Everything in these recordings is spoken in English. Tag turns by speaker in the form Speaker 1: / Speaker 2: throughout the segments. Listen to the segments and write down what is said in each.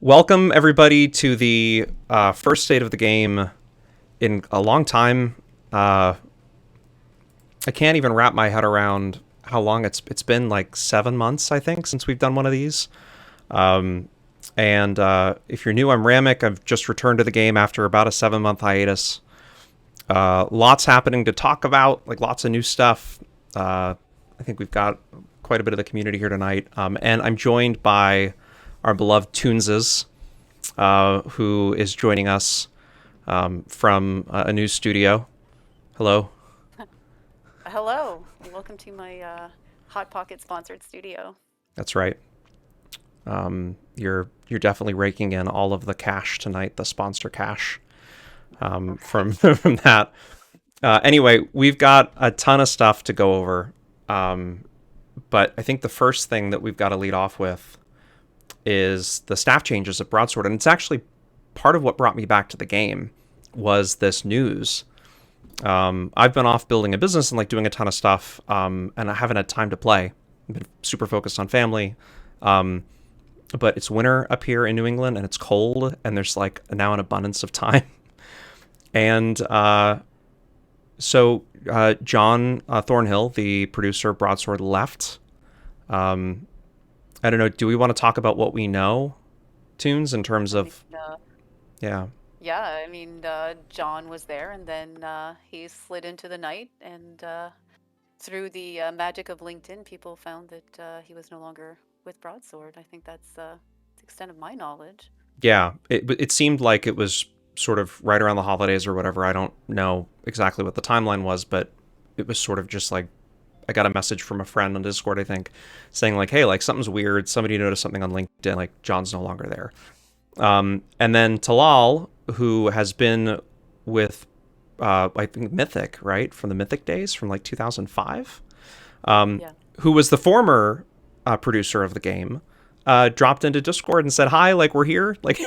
Speaker 1: Welcome, everybody, to the first state of the game in a long time. I can't even wrap my head around how long it's been, like 7 months, I think, since we've done one of these. And if you're new, I'm Ramik. I've just returned to the game after about a 7-month hiatus. Lots happening to talk about, like lots of new stuff. I think we've got quite a bit of the community here tonight. And I'm joined by our beloved Toonses, who is joining us from a new studio. Hello.
Speaker 2: Hello, and welcome to my Hot Pocket sponsored studio.
Speaker 1: That's right. You're definitely raking in all of the cash tonight, the sponsor cash from from that. Anyway, we've got a ton of stuff to go over, but I think the first thing that we've got to lead off with is the staff changes at Broadsword, and it's actually part of what brought me back to the game was this news. I've been off building a business and like doing a ton of stuff, and I haven't had time to play. I've been super focused on family, but it's winter up here in New England, and it's cold, and there's like now an abundance of time. And so John Thornhill, the producer of Broadsword, left. I don't know. Do we want to talk about what we know, Tunes, in terms
Speaker 2: I mean,
Speaker 1: of yeah,
Speaker 2: John was there, and then he slid into the night, and through the magic of LinkedIn, people found that he was no longer with Broadsword. I think that's the extent of my knowledge.
Speaker 1: yeah? It seemed like it was sort of right around the holidays or whatever. I don't know exactly what the timeline was, but it was sort of just like I got a message from a friend on Discord, I think, saying like, "Hey, like something's weird. Somebody noticed something on LinkedIn. Like John's no longer there." And then Talal, who has been with, I think Mythic, right, from the Mythic days, from like 2005,
Speaker 2: Yeah.
Speaker 1: who was the former producer of the game, dropped into Discord and said, "Hi, like we're here. Like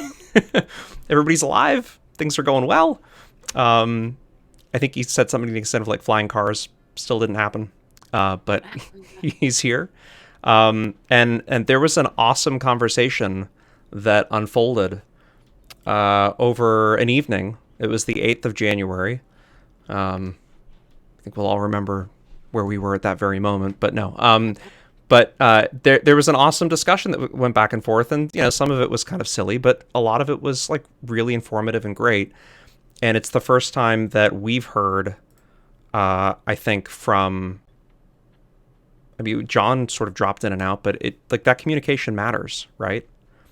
Speaker 1: everybody's alive. Things are going well." I think he said something to the extent of like flying cars still didn't happen. But he's here. And there was an awesome conversation that unfolded over an evening. It was the 8th of January. I think we'll all remember where we were at that very moment, but no. But there was an awesome discussion that went back and forth, and you know some of it was kind of silly, but a lot of it was like really informative and great. And it's the first time that we've heard, I think, from. I mean, John sort of dropped in and out, but it like that communication matters, right?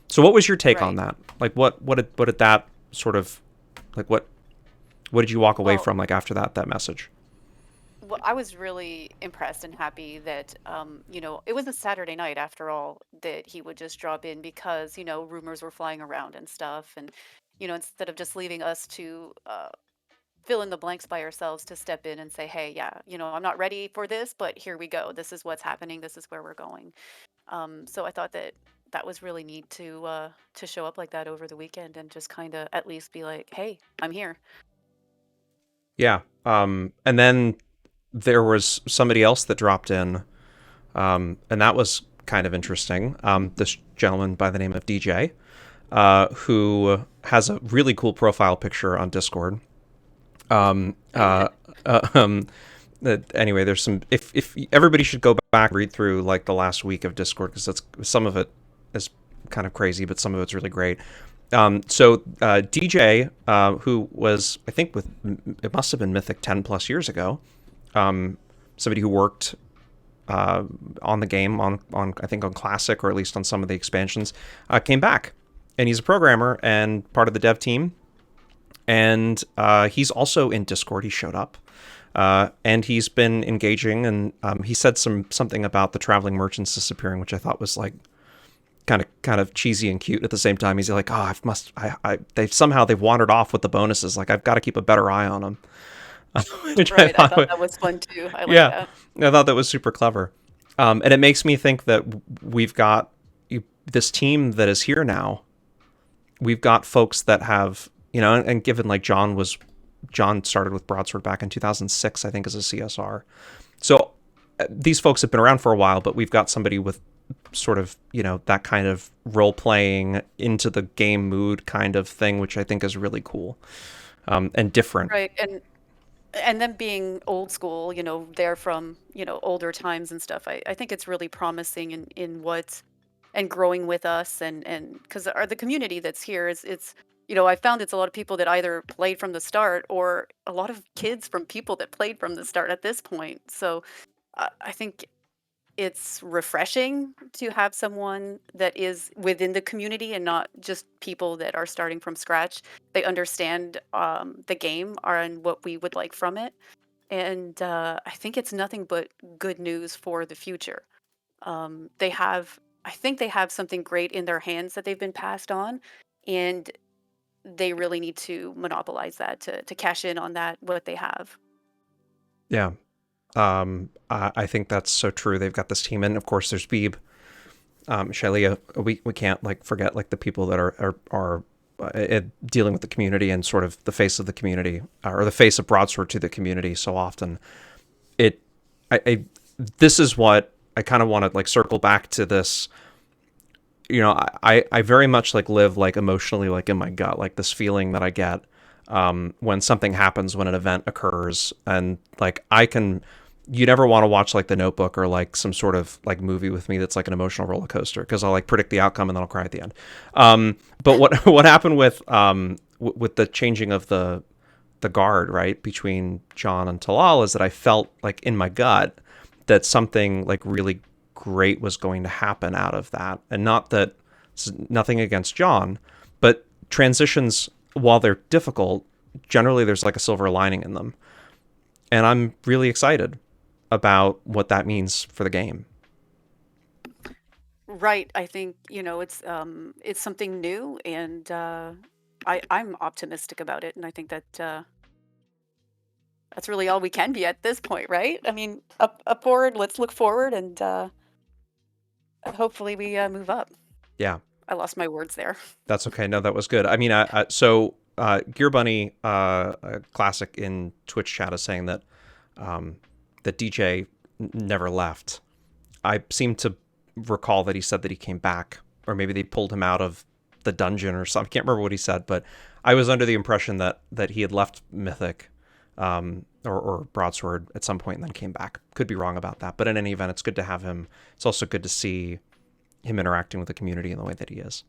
Speaker 1: So, what was your take on
Speaker 2: Right.
Speaker 1: that? Like, what did that sort of like what did you walk away
Speaker 2: Well,
Speaker 1: from like after that message?
Speaker 2: well, I was really impressed and happy that, it was a Saturday night after all that he would just drop in because, rumors were flying around and stuff. And, instead of just leaving us to fill in the blanks by ourselves to step in and say, hey, yeah, I'm not ready for this, but here we go. This is what's happening. This is where we're going. So I thought that that was really neat to show up like that over the weekend and just kind of at least be like, hey, I'm here.
Speaker 1: Yeah. And then there was somebody else that dropped in, and that was kind of interesting. This gentleman by the name of DJ, who has a really cool profile picture on Discord. Um, uh, uh, um, anyway, there's some. If everybody should go back and read through like the last week of Discord because that's some of it is kind of crazy, but some of it's really great. So DJ, who was I think with it must have been Mythic 10 plus years ago, somebody who worked on the game on I think on Classic or at least on some of the expansions, came back, and he's a programmer and part of the dev team. And he's also in Discord. He showed up, and he's been engaging. And he said something about the traveling merchants disappearing, which I thought was like kind of cheesy and cute at the same time. He's like, "Oh, they've wandered off with the bonuses. Like I've got to keep a better eye on them," which I
Speaker 2: Right. I
Speaker 1: thought,
Speaker 2: thought that was fun too. I like
Speaker 1: yeah,
Speaker 2: that.
Speaker 1: I thought that was super clever. And it makes me think that we've got this team that is here now. We've got folks that have, and given like John started with Broadsword back in 2006, I think, as a CSR. So these folks have been around for a while, but we've got somebody with sort of, that kind of role playing into the game mood kind of thing, which I think is really cool, and different.
Speaker 2: Right. And them being old school, they're from, older times and stuff. I think it's really promising in what and growing with us and because the community that's here is it's I found it's a lot of people that either played from the start or a lot of kids from people that played from the start at this point. So I think it's refreshing to have someone that is within the community and not just people that are starting from scratch. They understand the game and what we would like from it. And I think it's nothing but good news for the future. They have, I think they have something great in their hands that they've been passed on, and they really need to monopolize that to cash in on that, what they have.
Speaker 1: Yeah. I think that's so true. They've got this team, and of course, there's Beeb, Shalia. We can't like forget like the people that are dealing with the community and sort of the face of the community, or the face of Broadsword to the community. So often, it, I this is what I kind of want to like circle back to this. I very much like live like emotionally like in my gut, like this feeling that I get when something happens, when an event occurs, and like you never want to watch like The Notebook or like some sort of like movie with me that's like an emotional roller coaster, because I'll like predict the outcome and then I'll cry at the end. But what happened with with the changing of the guard, right, between John and Talal, is that I felt like in my gut that something like really great was going to happen out of that. And not that it's nothing against John, but transitions, while they're difficult, generally there's like a silver lining in them. And I'm really excited about what that means for the game.
Speaker 2: Right. I think, it's something new and I'm optimistic about it and I think that that's really all we can be at this point, right? I mean, up forward, let's look forward and hopefully we move up.
Speaker 1: Yeah,
Speaker 2: I lost my words there.
Speaker 1: that's okay. No, that was good. I mean, so Gear Bunny, classic in Twitch chat, is saying that that DJ never left. I seem to recall that he said that he came back, or maybe they pulled him out of the dungeon or something. I can't remember what he said, but I was under the impression that he had left Mythic, or Broadsword at some point and then came back. Could be wrong about that, but in any event, it's good to have him. It's also good to see him interacting with the community in the way that he is.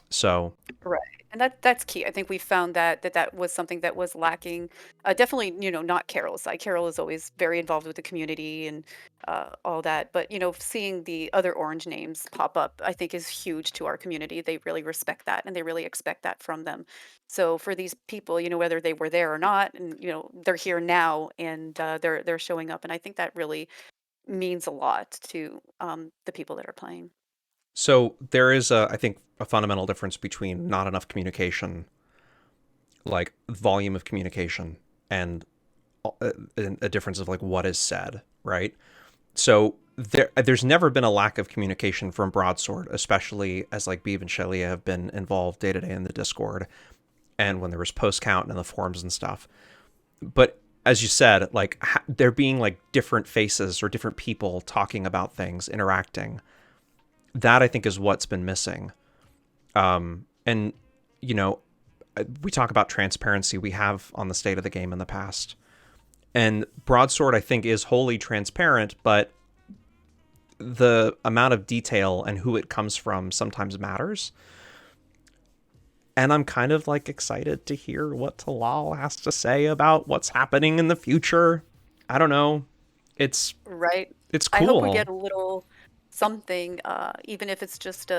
Speaker 1: So
Speaker 2: Right. And that's key. I think we found that was something that was lacking. Definitely, not Carol's side. Carol is always very involved with the community and all that. But seeing the other orange names pop up, I think is huge to our community. They really respect that and they really expect that from them. So for these people, whether they were there or not, and they're here now and they're showing up, and I think that really means a lot to the people that are playing.
Speaker 1: so there is I think a fundamental difference between not enough communication, like volume of communication, and a difference of like what is said, right? So there's never been a lack of communication from Broadsword, especially as like Beav and Shelia have been involved day to day in the Discord, and when there was post count and the forums and stuff. But as you said, like there being like different faces or different people talking about things, interacting, that I think is what's been missing. And you know, we talk about transparency we have on the state of the game in the past, and Broadsword I think is wholly transparent, but the amount of detail and who it comes from sometimes matters. And I'm kind of like excited to hear what Talal has to say about what's happening in the future. I don't know. It's
Speaker 2: Right.
Speaker 1: it's
Speaker 2: I hope we
Speaker 1: cool.
Speaker 2: get a little something, even if it's just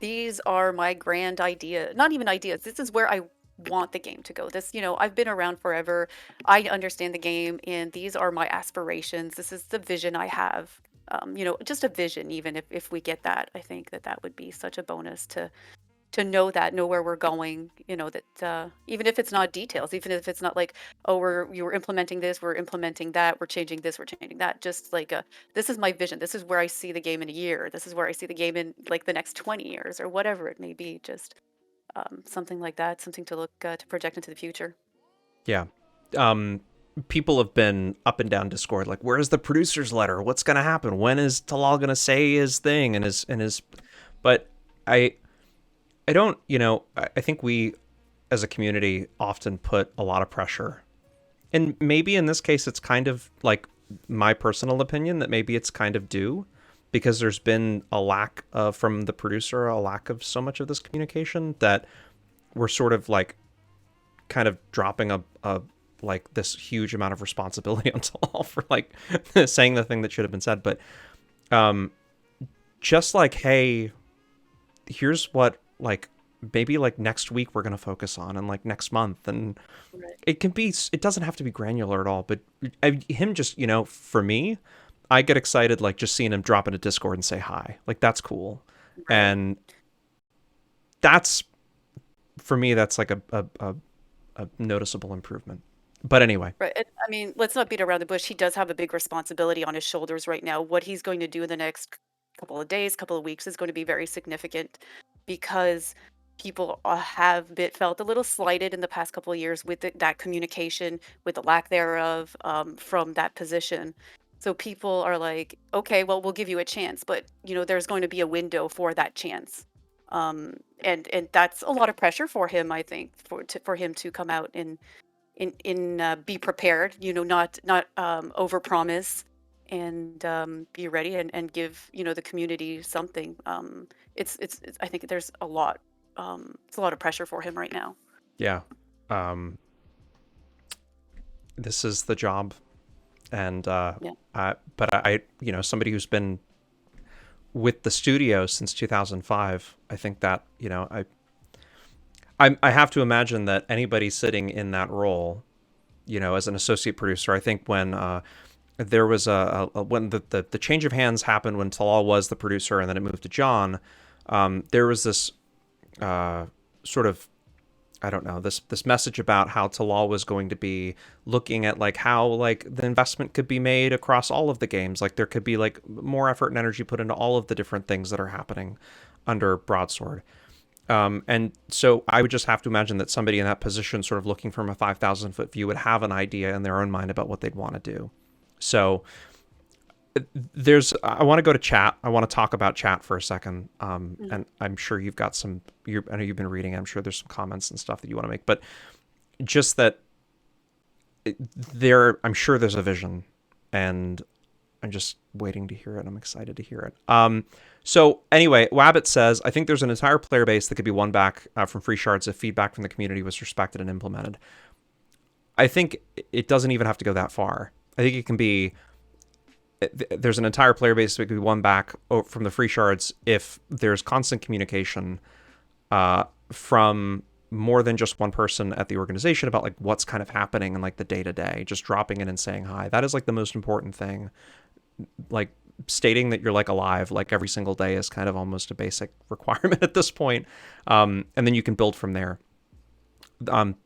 Speaker 2: these are my grand idea, not even ideas. This is where I want the game to go. This, I've been around forever. I understand the game, and these are my aspirations. This is the vision I have. Just a vision, even if we get that, I think that would be such a bonus to know where we're going, that even if it's not details, even if it's not like, oh, we're implementing this, we're implementing that, we're changing this, we're changing that, just like this is my vision, this is where I see the game in a year, this is where I see the game in like the next 20 years or whatever it may be, just something like that, something to look to project into the future.
Speaker 1: Yeah. Um people have been up and down Discord like, where's the producer's letter? What's gonna happen? When is Talal gonna say his thing and his? But I I don't, I think we as a community often put a lot of pressure. And maybe in this case, it's kind of like my personal opinion that maybe it's kind of due because there's been a lack of, from the producer, a lack of so much of this communication that we're sort of like kind of dropping a like this huge amount of responsibility on Talal for like saying the thing that should have been said. But um, just like, hey, here's what like maybe like next week we're going to focus on and like next month. And
Speaker 2: Right.
Speaker 1: it doesn't have to be granular at all, but him just, for me, I get excited like just seeing him drop into Discord and say hi. Like that's cool.
Speaker 2: Right.
Speaker 1: And that's, for me, that's like a noticeable improvement. But anyway,
Speaker 2: Right. And, I mean, let's not beat around the bush. He does have a big responsibility on his shoulders right now. What he's going to do in the next couple of days, couple of weeks is going to be very significant because people have felt a little slighted in the past couple of years with that communication, with the lack thereof from that position. So people are like, okay, well, we'll give you a chance, but there's going to be a window for that chance. And that's a lot of pressure for him, I think, for him to come out and be prepared, not overpromise, and be ready and give the community something. It's I think there's a lot it's a lot of pressure for him right now.
Speaker 1: yeah. Um, this is the job. And,
Speaker 2: Yeah.
Speaker 1: but somebody who's been with the studio since 2005, I think that, I have to imagine that anybody sitting in that role, as an associate producer, I think when there was when the change of hands happened when Talal was the producer and then it moved to John, there was this sort of, I don't know, this message about how Talal was going to be looking at like how like the investment could be made across all of the games. Like there could be like more effort and energy put into all of the different things that are happening under Broadsword. And so I would just have to imagine that somebody in that position, sort of looking from a 5,000-foot view, would have an idea in their own mind about what they'd want to do. So I want to go to chat. I want to talk about chat for a second.
Speaker 2: Mhm.
Speaker 1: And I'm sure you've got I know you've been reading. I'm sure there's some comments and stuff that you want to make, but just that I'm sure there's a vision, and I'm just waiting to hear it. I'm excited to hear it. So anyway, Wabbit says, I think there's an entire player base that could be won back from free shards if feedback from the community was respected and implemented. I think it doesn't even have to go that far. I think it can be, there's an entire player base that could be won back from the free shards if there's constant communication from more than just one person at the organization about like what's kind of happening and like the day to day, just dropping in and saying hi. That is like the most important thing. Like stating that you're like alive like every single day is kind of almost a basic requirement at this point. And then you can build from there.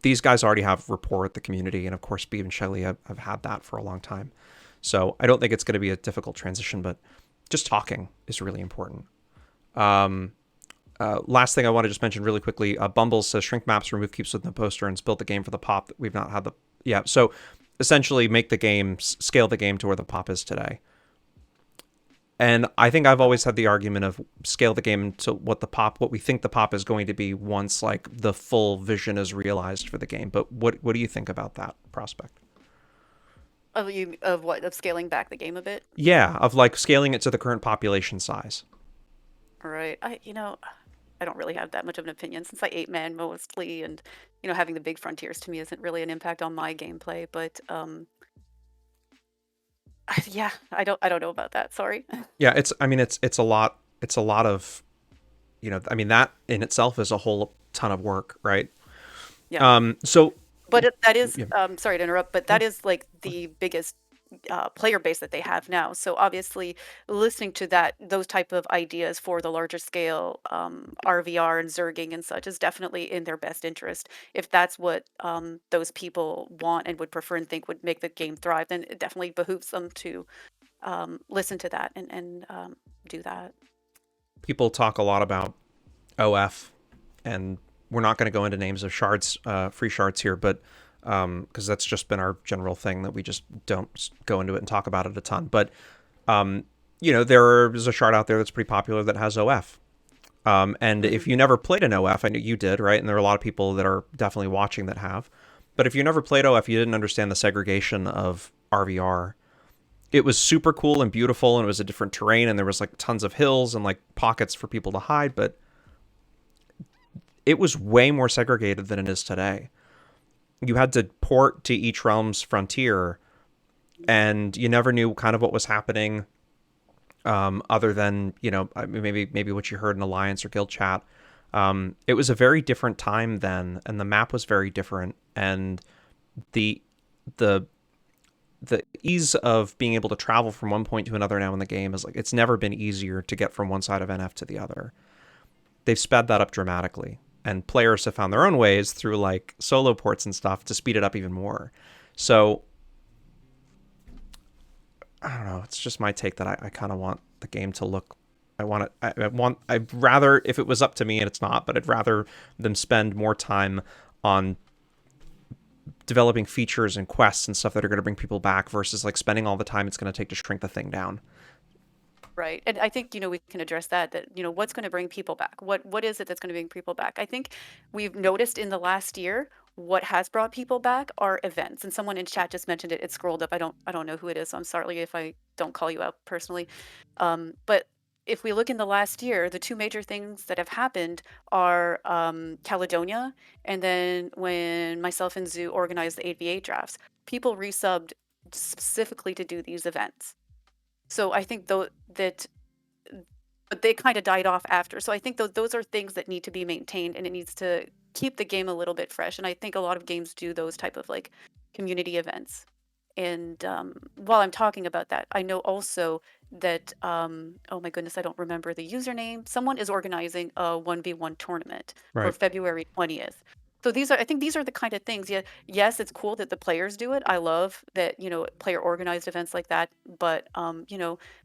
Speaker 1: These guys already have rapport with the community, and of course Beeb and Shelly have had that for a long time. So I don't think it's going to be a difficult transition, but just talking is really important. Last thing I want to just mention really quickly, Bumbles says shrink maps, remove keeps within the poster, and build the game for the pop. We've not had the, yeah. So essentially make the game, scale the game to where the pop is today. And I think I've always had the argument of scale the game to what we think the pop is going to be once like the full vision is realized for the game. But what do you think about that prospect?
Speaker 2: Of what, of scaling back the game a bit?
Speaker 1: Yeah, of like scaling it to the current population size.
Speaker 2: Right. I don't really have that much of an opinion since I ate man mostly, and having the big frontiers to me isn't really an impact on my gameplay. But yeah, I don't know about that. Sorry.
Speaker 1: Yeah, it's a lot. It's a lot of, I mean, that in itself is a whole ton of work, right?
Speaker 2: Yeah.
Speaker 1: So
Speaker 2: But that is,
Speaker 1: yeah,
Speaker 2: sorry to interrupt, but
Speaker 1: no,
Speaker 2: that is like the biggest player base that they have now. So obviously, listening to those type of ideas for the larger scale RVR and Zerging and such is definitely in their best interest. If that's what those people want and would prefer and think would make the game thrive, then it definitely behooves them to listen to that and do that.
Speaker 1: people talk a lot about OF, and we're not going to go into names of shards, free shards here, but because that's just been our general thing that we just don't go into it and talk about it a ton. But there is a shard out there that's pretty popular that has OF. And
Speaker 2: Hmm.
Speaker 1: if you never played an OF, I know you did, right? And there are a lot of people that are definitely watching that have. But if you never played OF, you didn't understand the segregation of RVR. It was super cool and beautiful, and it was a different terrain, and there was like tons of hills and like pockets for people to hide, but it was way more segregated than it is today. You had to port to each realm's frontier, and you never knew kind of what was happening, other than maybe what you heard in Alliance or Guild chat. It was a very different time then, and the map was very different, and the the the ease of being able to travel from one point to another now in the game is like it's never been easier to get from one side of NF to the other. They've sped that up dramatically, and players have found their own ways through like solo ports and stuff to speed it up even more. So I don't know. It's just my take that I kind of want the game to look. I want it. I'd rather, if it was up to me, and it's not, but I'd rather them spend more time on developing features and quests and stuff that are going to bring people back versus like spending all the time it's going to take to shrink the thing down.
Speaker 2: Right. And I think, we can address that, what's going to bring people back? What is it that's going to bring people back? I think we've noticed in the last year what has brought people back are events. And someone in chat just mentioned it. It scrolled up. I don't know who it is, so I'm sorry if I don't call you out personally. But if we look in the last year, the two major things that have happened are Caledonia, and then when myself and Zoo organized the 8v8 drafts, people resubbed specifically to do these events. So I think though that but they kind of died off after. So I think those are things that need to be maintained, and it needs to keep the game a little bit fresh. And I think a lot of games do those type of like community events. And while I'm talking about that, I know also that oh my goodness, I don't remember the username. Someone is organizing a 1v1 tournament for
Speaker 1: Right.
Speaker 2: February 20th. So I think these are the kind of things. Yeah, yes, it's cool that the players do it. I love that, player organized events like that. But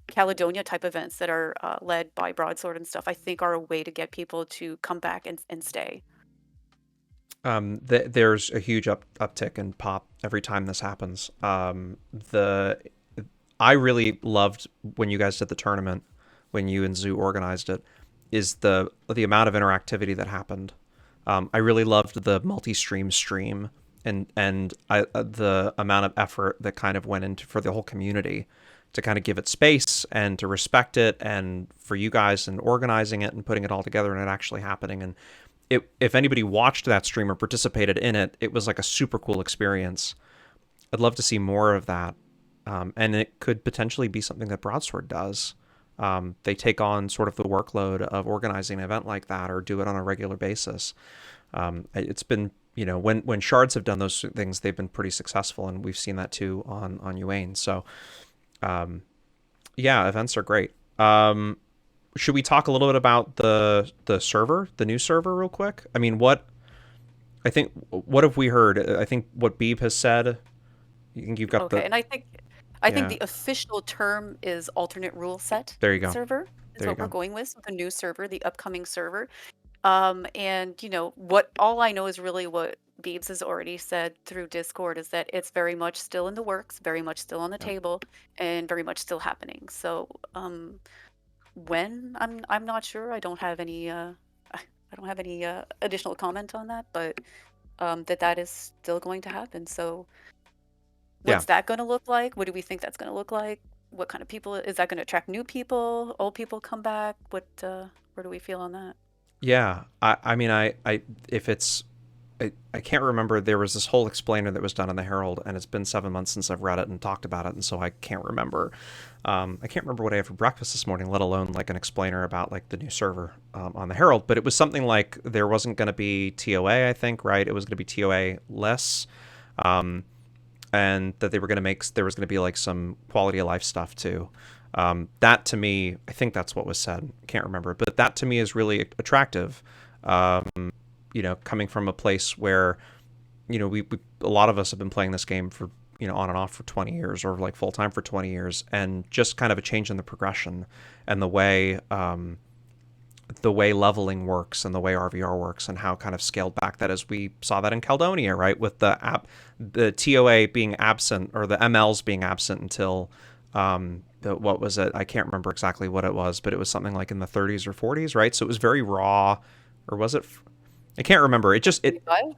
Speaker 2: Caledonia type events that are led by Broadsword and stuff, I think are a way to get people to come back and stay.
Speaker 1: There's a huge uptick in pop every time this happens. The I really loved when you guys did the tournament, when you and Zoo organized it, is the amount of interactivity that happened. I really loved the multi-stream, and the amount of effort that kind of went into for the whole community to kind of give it space and to respect it, and for you guys and organizing it and putting it all together and it actually happening. And if anybody watched that stream or participated in it, it was like a super cool experience. I'd love to see more of that. And it could potentially be something that Broadsword does. They take on sort of the workload of organizing an event like that or do it on a regular basis. It's been, when shards have done those things, they've been pretty successful, and we've seen that too on Uane. So, yeah, events are great. Should we talk a little bit about the server, the new server, real quick? I mean, what have we heard? I think what Beeb has said. You think you've got
Speaker 2: Okay,
Speaker 1: the
Speaker 2: and I think
Speaker 1: yeah.
Speaker 2: the official term is alternate rule set
Speaker 1: There you go.
Speaker 2: server is
Speaker 1: There you
Speaker 2: what we're
Speaker 1: go.
Speaker 2: going with the new server, the upcoming server. And what all I know is really what Beebs has already said through Discord is that it's very much still in the works, very much still on the
Speaker 1: Yeah.
Speaker 2: table, and very much still happening. So, when I'm not sure. I don't have any I don't have any additional comment on that, but that is still going to happen. So
Speaker 1: Yeah.
Speaker 2: what's that going to look like? What do we think that's going to look like? What kind of people is that going to attract? New people, old people come back? Where do we feel on that?
Speaker 1: Yeah. I mean, I if it's I can't remember. There was this whole explainer that was done in the Herald, and it's been 7 months since I've read it and talked about it, and so I can't remember. I can't remember what I had for breakfast this morning, let alone like an explainer about like the new server on the Herald. But it was something like there wasn't going to be TOA, I think, right? It was going to be TOA less, um, and that they were going to make there was going to be like some quality of life stuff too. That to me, I think that's what was said. Can't remember, but that to me is really attractive. Coming from a place where we a lot of us have been playing this game for on and off for 20 years or like full time for 20 years, and just kind of a change in the progression and the way the way leveling works and the way RVR works and how kind of scaled back that is. We saw that in Caledonia, right, with the TOA being absent, or the MLs being absent until what was it? I can't remember exactly what it was, but it was something like in the 30s or 40s, right? So it was very raw, or was it? I can't remember. It just it
Speaker 2: 45?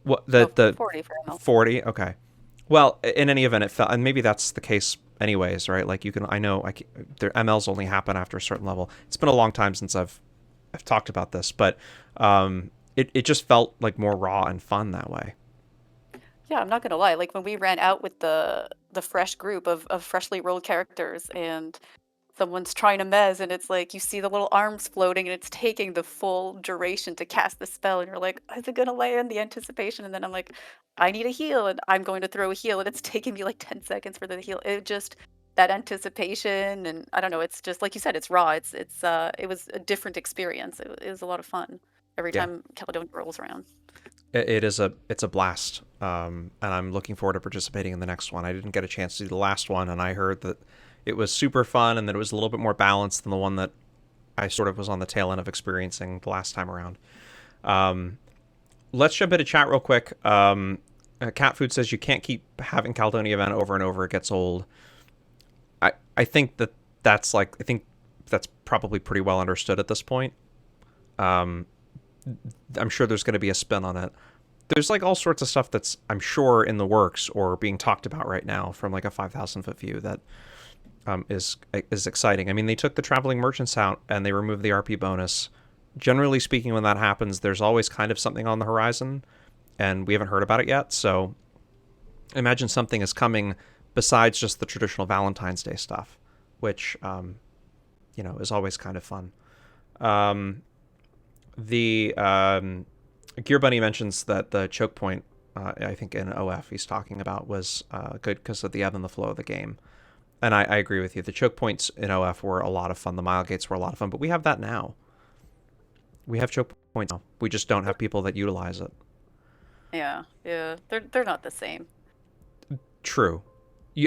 Speaker 1: what
Speaker 2: No,
Speaker 1: the
Speaker 2: 40 for ML.
Speaker 1: 40. Okay. Well, in any event, it felt, and maybe that's the case anyways, right? Like you can, I know, their MLs only happen after a certain level. It's been a long time since I've talked about this, but it just felt like more raw and fun that way.
Speaker 2: Yeah, I'm not gonna lie. Like when we ran out with the fresh group of freshly rolled characters, and someone's trying to mez, and it's like you see the little arms floating, and it's taking the full duration to cast the spell, and you're like, is it gonna land? The anticipation, and then I'm like, I need a heal, and I'm going to throw a heal, and it's taking me like 10 seconds for the heal. It just that anticipation, and I don't know. It's just like you said, it's raw. It was a different experience. It was a lot of fun every
Speaker 1: Yeah,
Speaker 2: time Caledonia rolls around.
Speaker 1: it's a blast, and I'm looking forward to participating in the next one. I didn't get a chance to do the last one, and I heard that it was super fun and that it was a little bit more balanced than the one that I sort of was on the tail end of experiencing the last time around. Um, let's jump into chat real quick. Cat Food says you can't keep having Caledonia event over and over; it gets old. I think I think that's probably pretty well understood at this point. Um, I'm sure there's going to be a spin on it. There's like all sorts of stuff that's, I'm sure, in the works or being talked about right now from like a 5,000 foot view that is exciting. I mean, they took the traveling merchants out and they removed the RP bonus. Generally speaking, when that happens, there's always kind of something on the horizon, and we haven't heard about it yet. So imagine something is coming besides just the traditional Valentine's Day stuff, which is always kind of fun. Um, the Gear Bunny mentions that the choke point, I think in OF he's talking about, was good because of the ebb and the flow of the game. And I agree with you. The choke points in OF were a lot of fun. The mile gates were a lot of fun, but we have that now. We have choke points now. We just don't have people that utilize it.
Speaker 2: Yeah, yeah, they're not the same.
Speaker 1: True.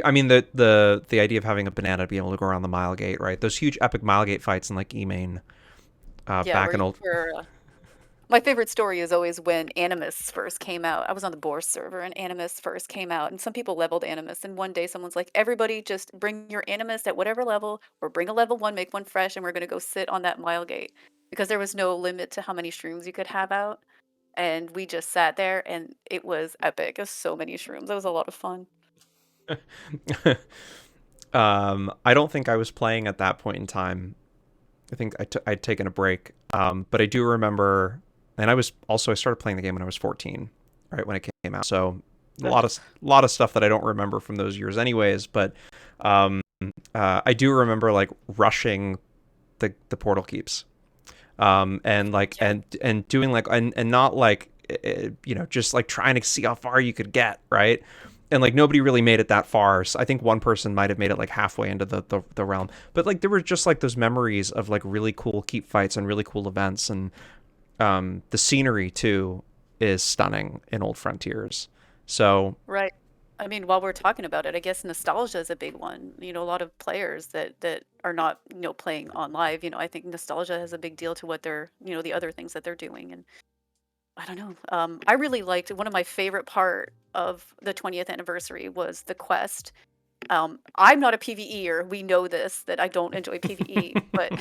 Speaker 1: I mean, the idea of having a banana be able to go around the mile gate, right? Those huge epic mile gate fights in like Emain,
Speaker 2: Yeah,
Speaker 1: back in old.
Speaker 2: my favorite story is always when Animus first came out. I was on the Boar server and Animus first came out, and some people leveled Animus. And one day someone's like, everybody just bring your Animus at whatever level, or bring a level one, make one fresh, and we're going to go sit on that mile gate. Because there was no limit to how many shrooms you could have out. And we just sat there, and it was epic. It was so many shrooms. It was a lot of fun.
Speaker 1: I don't think I was playing at that point in time. I think I'd taken a break. But I do remember, and I started playing the game when I was 14, right when it came out. So a lot of stuff that I don't remember from those years, anyways. But I do remember like rushing the portal keeps, and like
Speaker 2: Yeah.
Speaker 1: and doing like and not like just like trying to see how far you could get, right? And like nobody really made it that far. So I think one person might have made it like halfway into the realm. But like there were just like those memories of like really cool keep fights and really cool events, and the scenery too is stunning in Old Frontiers. So
Speaker 2: Right. I mean, while we're talking about it, I guess nostalgia is a big one. A lot of players that are not, playing on live, I think nostalgia has a big deal to what they're, the other things that they're doing. And I don't know. I really liked one of my favorite part of the 20th anniversary was the quest. I'm not a PvEer. We know this, that I don't enjoy PvE, but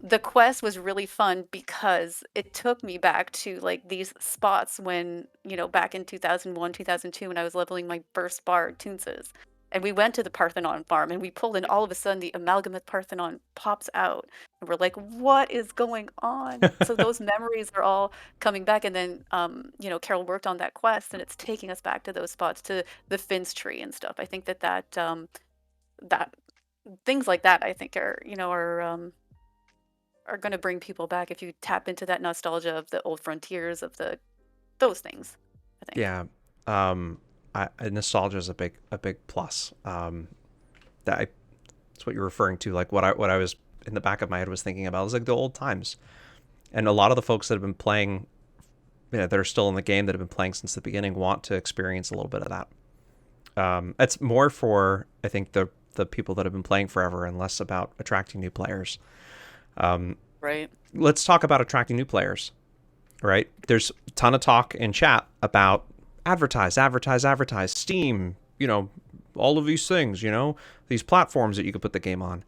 Speaker 2: the quest was really fun because it took me back to like these spots when, back in 2001, 2002, when I was leveling my first bard, Toonses. And we went to the Parthenon farm and we pulled in, all of a sudden the Amalgamate Parthenon pops out. And we're like, what is going on? So those memories are all coming back. And then, Carol worked on that quest and it's taking us back to those spots, to the Finn's tree and stuff. I think that things like that, I think are going to bring people back if you tap into that nostalgia of the old frontiers of those things, I think.
Speaker 1: yeah, um, nostalgia is a big plus. That's what you're referring to. Like what I was in the back of my head was thinking about was like the old times, and a lot of the folks that have been playing, that are still in the game, that have been playing since the beginning, want to experience a little bit of that. It's more for, I think, the people that have been playing forever and less about attracting new players.
Speaker 2: Right.
Speaker 1: Let's talk about attracting new players, right? There's a ton of talk in chat about advertise, advertise, advertise, Steam, all of these things, these platforms that you could put the game on.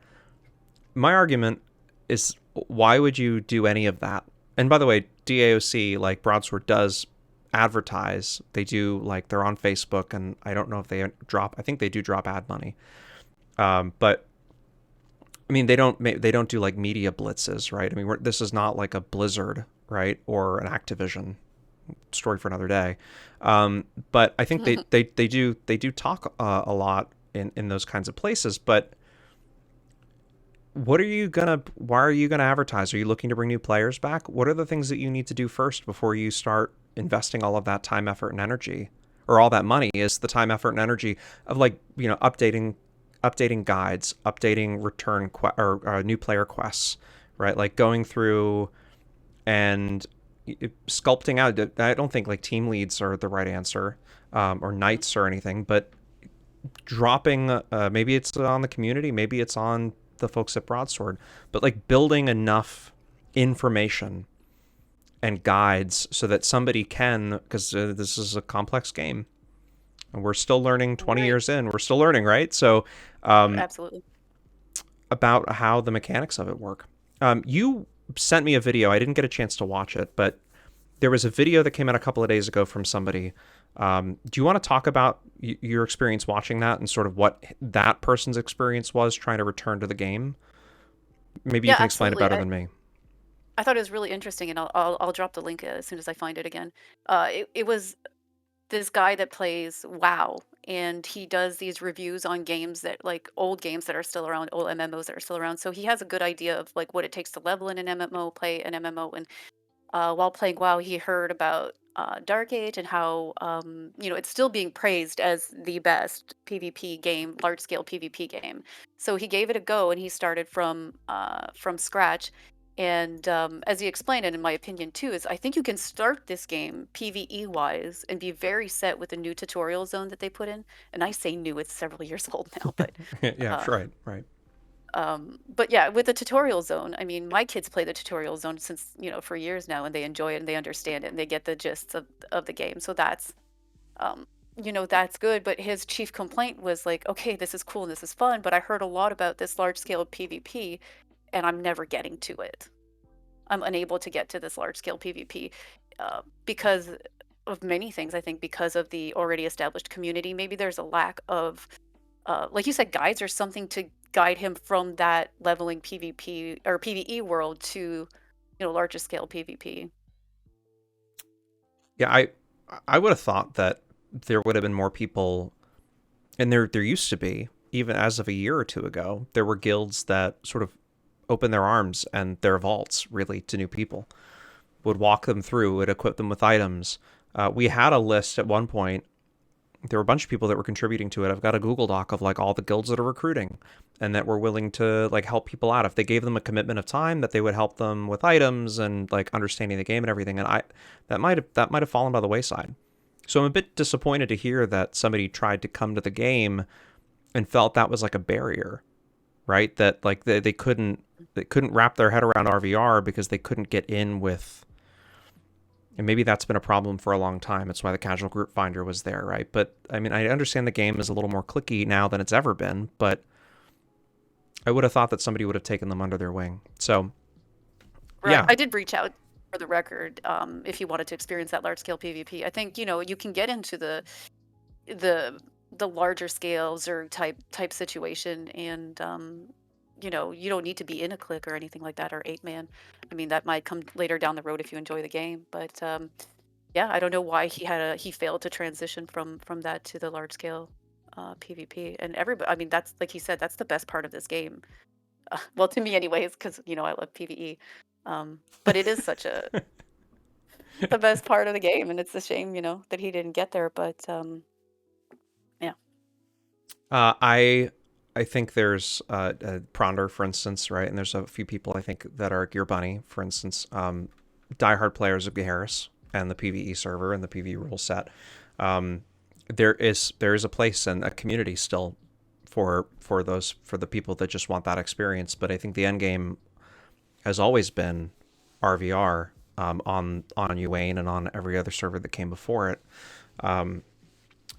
Speaker 1: My argument is, why would you do any of that? And by the way, DAoC, like Broadsword, does advertise. They do, like, they're on Facebook, and I don't know if they drop. I think they do drop ad money. But I mean, they don't do like media blitzes, right? I mean, this is not like a Blizzard, right, or an Activision. Story for another day. But I think they do talk a lot in those kinds of places. But why are you gonna advertise? Are you looking to bring new players back? What are the things that you need to do first before you start investing all of that time, effort, and energy? Or all that money is the time, effort, and energy of, like, updating guides, updating or new player quests, right? Like going through and sculpting out. I don't think like team leads are the right answer, or knights or anything, but dropping, maybe it's on the community, maybe it's on the folks at Broadsword, but like building enough information and guides so that somebody can, because this is a complex game and we're still learning. 20
Speaker 2: Right.
Speaker 1: years in, we're still learning, right? So um,
Speaker 2: Absolutely.
Speaker 1: about how the mechanics of it work. You sent me a video. I didn't get a chance to watch it, but there was a video that came out a couple of days ago from somebody. Do you want to talk about your experience watching that and sort of what that person's experience was trying to return to the game? Maybe you
Speaker 2: Yeah,
Speaker 1: can explain it
Speaker 2: absolutely.
Speaker 1: better than me.
Speaker 2: I thought it was really interesting, and I'll drop the link as soon as I find it again. It was this guy that plays WoW, and he does these reviews on games that, like, old games that are still around, old MMOs that are still around. So he has a good idea of like what it takes to level in an MMO, play an MMO, and while playing WoW, he heard about Dark Age and how it's still being praised as the best PvP game, large scale PvP game. So he gave it a go and he started from scratch. And as he explained it, in my opinion too, is I think you can start this game PvE wise and be very set with the new tutorial zone that they put in. And I say new; it's several years old now, but
Speaker 1: Yeah,
Speaker 2: uh,
Speaker 1: right, right.
Speaker 2: but yeah, with the tutorial zone, I mean, my kids play the tutorial zone since, for years now, and they enjoy it and they understand it and they get the gist of the game. So um, that's good. But his chief complaint was like, okay, this is cool and this is fun, but I heard a lot about this large scale PvP and I'm never getting to it. I'm unable to get to this large scale PvP because of many things. I think because of the already established community, maybe there's a lack of like you said, guides or something to guide him from that leveling PvP or PvE world to, larger scale PvP.
Speaker 1: Yeah, I would have thought that there would have been more people, and there used to be, even as of a year or two ago, there were guilds that sort of opened their arms and their vaults really to new people, would walk them through, would equip them with items. We had a list at one point. There were a bunch of people that were contributing to it. I've got a Google Doc of like all the guilds that are recruiting and that were willing to like help people out if they gave them a commitment of time, that they would help them with items and like understanding the game and everything. And I that might have fallen by the wayside. So I'm a bit disappointed to hear that somebody tried to come to the game and felt that was like a barrier, right? That like they couldn't wrap their head around RVR because they couldn't get in with, and maybe that's been a problem for a long time. It's why the casual group finder was there, right? But I mean, I understand the game is a little more clicky now than it's ever been, but I would have thought that somebody would have taken them under their wing. So
Speaker 2: Right.
Speaker 1: yeah,
Speaker 2: I did reach out for the record if you wanted to experience that large scale PvP. I think, you can get into the the larger scales or type situation and you don't need to be in a clique or anything like that or 8-man. I mean, that might come later down the road if you enjoy the game, but yeah, I don't know why he failed to transition from that to the large scale PvP. And everybody, I mean, that's like he said, that's the best part of this game. Well, to me, anyways, because I love PvE. But it is such a the best part of the game, and it's a shame, that he didn't get there. But yeah,
Speaker 1: I think there's Pronder, for instance, right? And there's a few people I think that are Gear Bunny, for instance, diehard players of Geharis and the PVE server and the PVE rule set. Um, there is a place and a community still for the people that just want that experience. But I think the end game has always been RVR, on Uane and on every other server that came before it.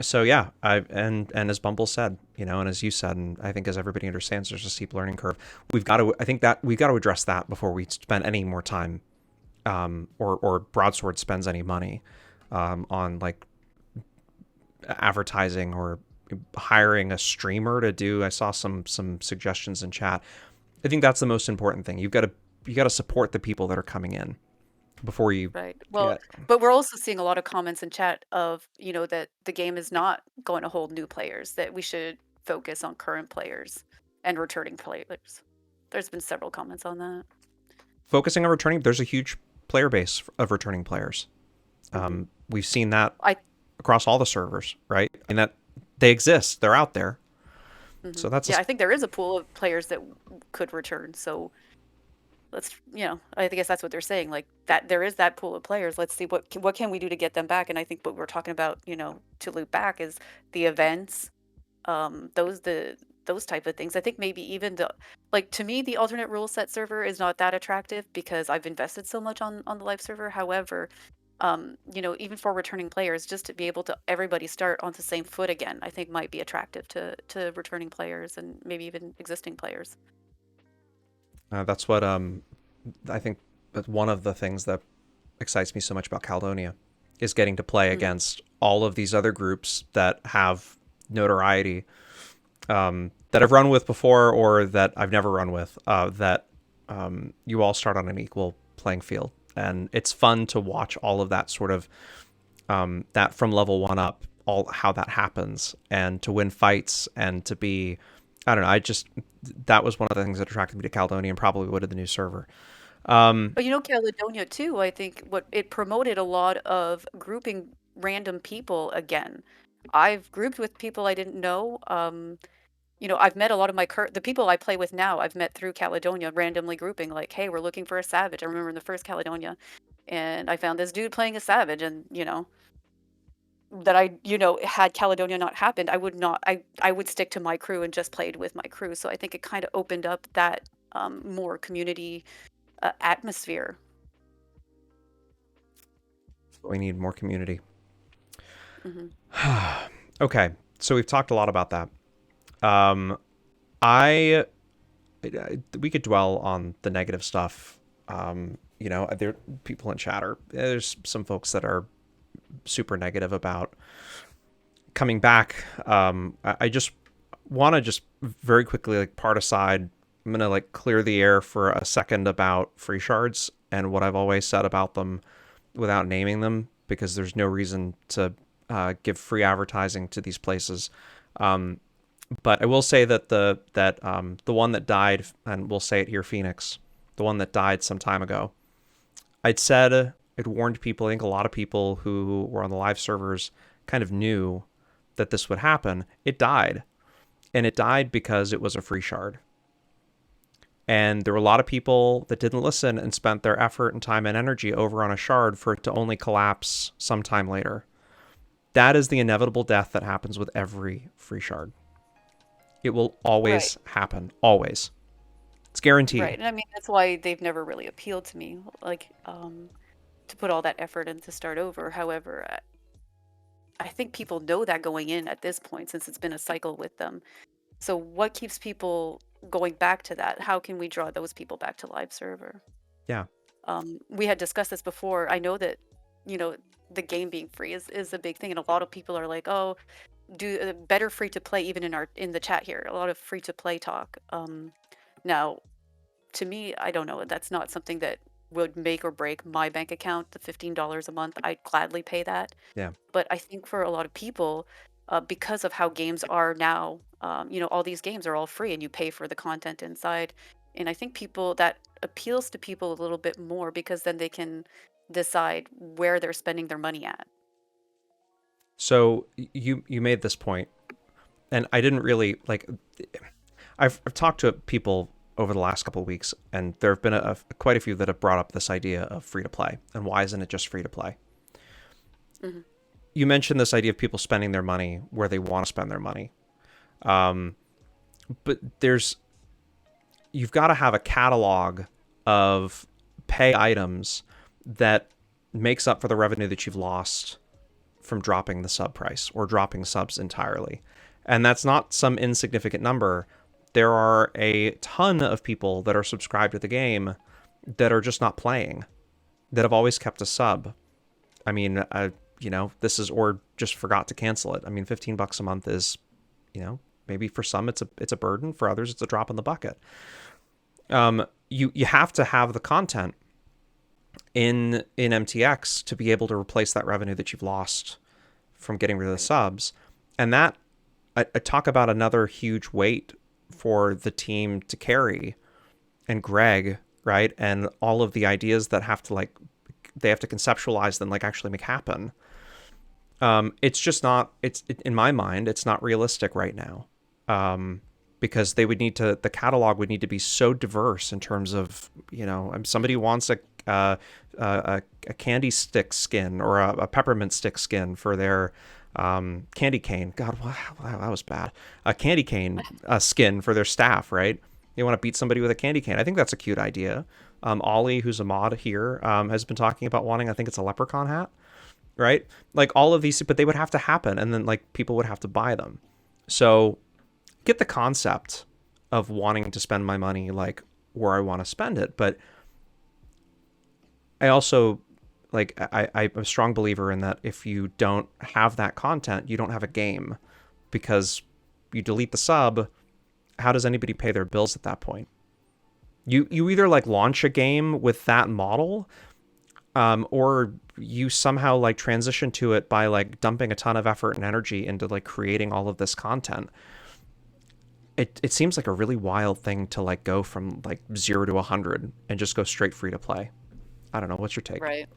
Speaker 1: So yeah, and as Bumble said, and as you said, and I think as everybody understands, there's a steep learning curve. I think that we've got to address that before we spend any more time, or Broadsword spends any money, on like advertising or hiring a streamer to do. I saw some suggestions in chat. I think that's the most important thing. You got to support the people that are coming in before you.
Speaker 2: Right.
Speaker 1: Yeah.
Speaker 2: Well, but we're also seeing a lot of comments in chat of, that the game is not going to hold new players, that we should focus on current players and returning players. There's been several comments on that.
Speaker 1: Focusing on returning, there's a huge player base of returning players.
Speaker 2: Hmm.
Speaker 1: We've seen that
Speaker 2: I
Speaker 1: across all the servers, right? And that they exist, they're out there.
Speaker 2: hmm
Speaker 1: So that's
Speaker 2: Yeah, I think there is a pool of players that could return. So let's, I guess that's what they're saying. Like that, there is that pool of players. Let's see what can we do to get them back. And I think what we're talking about, to loop back is the events, those type of things. I think maybe even to me, the alternate rule set server is not that attractive because I've invested so much on the live server. However, even for returning players, just to be able to everybody start on the same foot again, I think might be attractive to returning players and maybe even existing players.
Speaker 1: that's what I think that's one of the things that excites me so much about Caledonia is getting to play
Speaker 2: Mm.
Speaker 1: against all of these other groups that have notoriety, that I've run with before or that I've never run with. That you all start on an equal playing field, and it's fun to watch all of that sort of, that from level one up, all how that happens, and to win fights and to be, I don't know. That was one of the things that attracted me to Caledonia and probably would have the new server.
Speaker 2: But Caledonia too, I think what it promoted a lot of grouping random people again. I've grouped with people I didn't know. I've met a lot of the people I play with now, I've met through Caledonia, randomly grouping like, hey, we're looking for a savage. I remember in the first Caledonia, and I found this dude playing a savage, and that had Caledonia not happened, I would not, I would stick to my crew and just played with my crew. So I think it kind of opened up that more community atmosphere.
Speaker 1: We need more community.
Speaker 2: Hmm.
Speaker 1: Okay, so we've talked a lot about that. Um, I we could dwell on the negative stuff. There people in chat are there's some folks that are super negative about coming back. I just want to just very quickly like part aside. I'm gonna like clear the air for a second about free shards and what I've always said about them without naming them because there's no reason to give free advertising to these places. Um, but I will say that the one that died, and we'll say it here, Phoenix, the one that died some time ago, I'd warned people. I think a lot of people who were on the live servers kind of knew that this would happen. It died, and it died because it was a free shard. And there were a lot of people that didn't listen and spent their effort and time and energy over on a shard for it to only collapse sometime later. That is the inevitable death that happens with every free shard. It will
Speaker 2: Right.
Speaker 1: always happen. Always. It's guaranteed.
Speaker 2: Right. And I mean, that's why they've never really appealed to me, like, to put all that effort in to start over. However, I think people know that going in at this point, since it's been a cycle with them. So what keeps people going back to that? How can we draw those people back to live server?
Speaker 1: Yeah.
Speaker 2: We had discussed this before. I know that, you know, the game being free is a big thing, and a lot of people are like, "Oh, do better free to play." Even in the chat here, a lot of free to play talk. Now, to me, I don't know. That's not something that would make or break my bank account. The $15 a month, I'd gladly pay that.
Speaker 1: Yeah.
Speaker 2: But I think for a lot of people, because of how games are now, all these games are all free and you pay for the content inside. And I think that appeals to people a little bit more because then they can decide where they're spending their money at.
Speaker 1: So you made this point, and I didn't really like. I've talked to people over the last couple of weeks, and there have been quite a few that have brought up this idea of free to play, and why isn't it just free to play?
Speaker 2: Hmm.
Speaker 1: You mentioned this idea of people spending their money where they want to spend their money, um, but you've got to have a catalog of pay items that makes up for the revenue that you've lost from dropping the sub price or dropping subs entirely. And that's not some insignificant number. There are a ton of people that are subscribed to the game that are just not playing, that have always kept a sub. I mean, this is, or just forgot to cancel it. I mean, $15 a month is, maybe for some it's a burden, for others it's a drop in the bucket. You have to have the content in MTX to be able to replace that revenue that you've lost from getting rid of the subs. And that, I talk about another huge weight for the team to carry, and Greg, right? And all of the ideas that have to they have to conceptualize them, actually make happen. It's just not, in my mind, it's not realistic right now. Because they would need to, the catalog would need to be so diverse in terms of, somebody wants a candy stick skin or a peppermint stick skin for their candy cane. God, wow, that was bad. A candy cane skin for their staff, right? They want to beat somebody with a candy cane. I think that's a cute idea. Ollie, who's a mod here, has been talking about wanting, I think it's a leprechaun hat, right? All of these, but they would have to happen, and then people would have to buy them. So get the concept of wanting to spend my money where I want to spend it, but I also I'm a strong believer in that if you don't have that content, you don't have a game, because you delete the sub, how does anybody pay their bills at that point? You either launch a game with that model, or you somehow transition to it by dumping a ton of effort and energy into creating all of this content. It seems like a really wild thing to go from 0 to 100 and just go straight free to play. I don't know. What's your take?
Speaker 2: Right.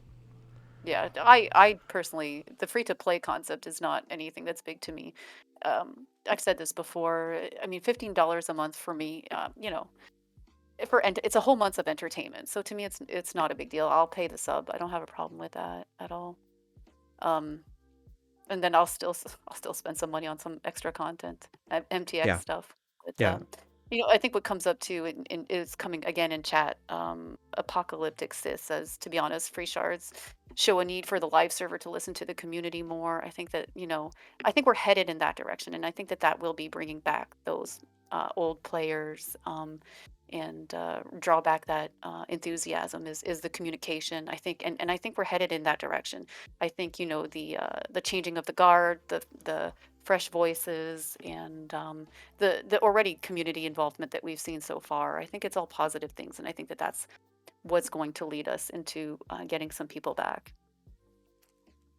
Speaker 2: Yeah, I personally, the free to play concept is not anything that's big to me. I've said this before. I mean, $15 a month for me, it's a whole month of entertainment. So to me, it's not a big deal. I'll pay the sub. I don't have a problem with that at all. Um, and then I'll still spend some money on some extra content, MTX
Speaker 1: Yeah.
Speaker 2: stuff. But
Speaker 1: Yeah.
Speaker 2: I think what comes up too is coming again in chat. Apocalyptic Sis says, to be honest, free shards show a need for the live server to listen to the community more. I think that I think we're headed in that direction, and I think that that will be bringing back those old players. And draw back that enthusiasm is the communication. I think, and I think we're headed in that direction. I think the changing of the guard, the fresh voices, and the already community involvement that we've seen so far. I think it's all positive things, and I think that that's what's going to lead us into getting some people back.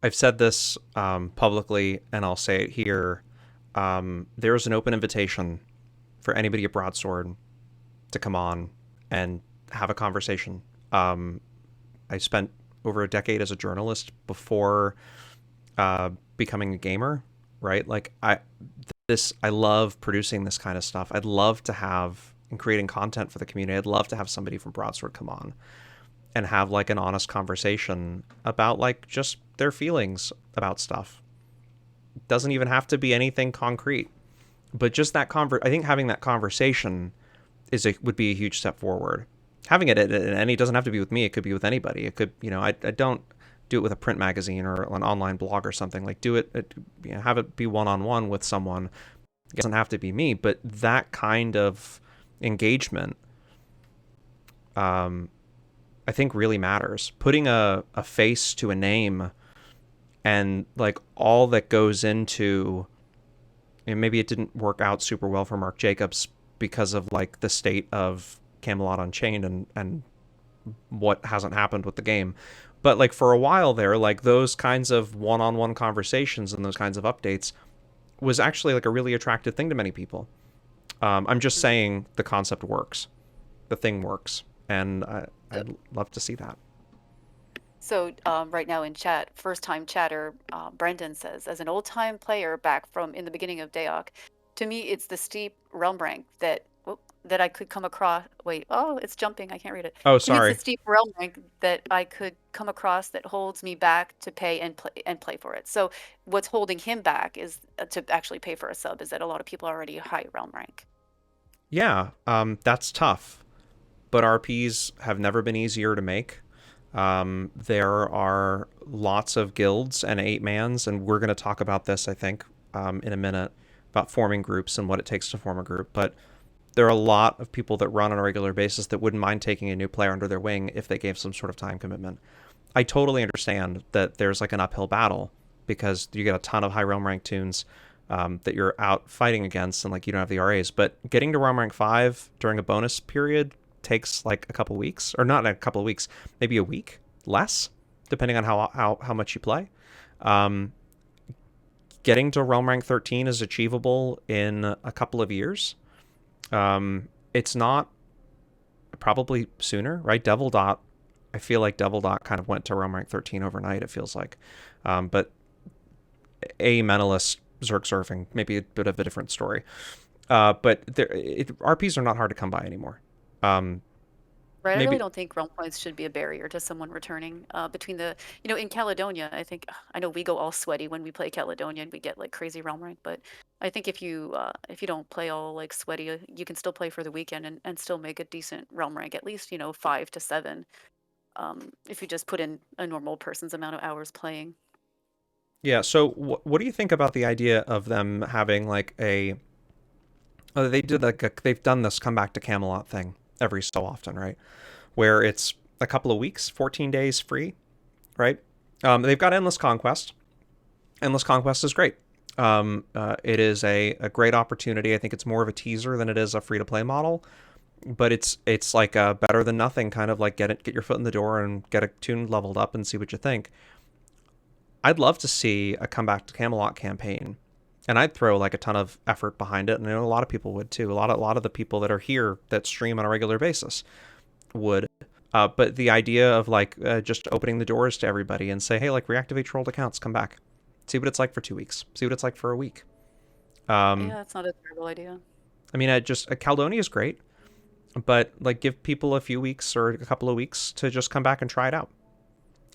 Speaker 1: I've said this publicly, and I'll say it here. There's an open invitation for anybody at Broadsword to come on and have a conversation. I spent over a decade as a journalist before becoming a gamer, right? I love producing this kind of stuff. I'd love to have, and creating content for the community, I'd love to have somebody from Broadsword come on and have an honest conversation about just their feelings about stuff. It doesn't even have to be anything concrete, but just that I think having that conversation would be a huge step forward. Having it, and it doesn't have to be with me. It could be with anybody. It could, I don't do it with a print magazine or an online blog or something. Do it, have it be one-on-one with someone. It doesn't have to be me, but that kind of engagement, I think really matters. Putting a face to a name, and all that goes into, and maybe it didn't work out super well for Mark Jacobs because of the state of Camelot Unchained and what hasn't happened with the game. But for a while there, those kinds of one-on-one conversations and those kinds of updates was actually a really attractive thing to many people. I'm just saying the concept works. The thing works. And I'd love to see that.
Speaker 2: So right now in chat, first-time chatter, Brendan says, as an old-time player back from in the beginning of DAoC, to me, it's the steep realm rank that I could come across. Wait, oh, it's jumping. I can't read it.
Speaker 1: Oh,
Speaker 2: To me, it's
Speaker 1: sorry.
Speaker 2: the steep realm rank that I could come across that holds me back to pay and play for it. So what's holding him back is to actually pay for a sub. Is that a lot of people are already high realm rank.
Speaker 1: Yeah, that's tough. but RPs have never been easier to make. There are lots of guilds and 8-mans, and we're going to talk about this, I think, in a minute, about forming groups and what it takes to form a group. But there are a lot of people that run on a regular basis that wouldn't mind taking a new player under their wing if they gave some sort of time commitment. I totally understand that there's like an uphill battle because you get a ton of high realm rank tunes that you're out fighting against, and like you don't have the RAs. But getting to realm rank 5 during a bonus period takes like a couple weeks, or not a couple of weeks, maybe a week less, depending on how much you play. Um, Getting to realm rank 13 is achievable in a couple of years. It's not probably sooner, right? Devil Dot, I feel like Devil Dot kind of went to realm rank 13 overnight, it feels like. But a mentalist Zerg surfing, maybe a bit of a different story. But RPs are not hard to come by anymore. Um,
Speaker 2: Right, I really
Speaker 1: Maybe,
Speaker 2: don't think realm points should be a barrier to someone returning. Between the, in Caledonia, I think I know we go all sweaty when we play Caledonia and we get like crazy realm rank, but I think if you don't play all like sweaty, you can still play for the weekend and still make a decent realm rank, at least 5 to 7. If you just put in a normal person's amount of hours playing.
Speaker 1: yeah. So, what do you think about the idea of them having like a? Oh, they did like they've done this come back to Camelot thing every so often, right? Where it's a couple of weeks, 14 days free, right? They've got Endless Conquest. Endless Conquest is great. It is a great opportunity. I think it's more of a teaser than it is a free to play model, but it's like a better than nothing kind of like get your foot in the door and get a tune leveled up and see what you think. I'd love to see a Comeback to Camelot campaign, and I'd throw like a ton of effort behind it, and I know a lot of people would too. A lot of the people that are here that stream on a regular basis would. But the idea of like just opening the doors to everybody and say, hey, like reactivate trolled accounts, come back, see what it's like for 2 weeks, see what it's like for a week.
Speaker 2: Yeah,
Speaker 1: Um,
Speaker 2: that's not a terrible idea.
Speaker 1: I mean, Caledonia is great, but like give people a few weeks or a couple of weeks to just come back and try it out.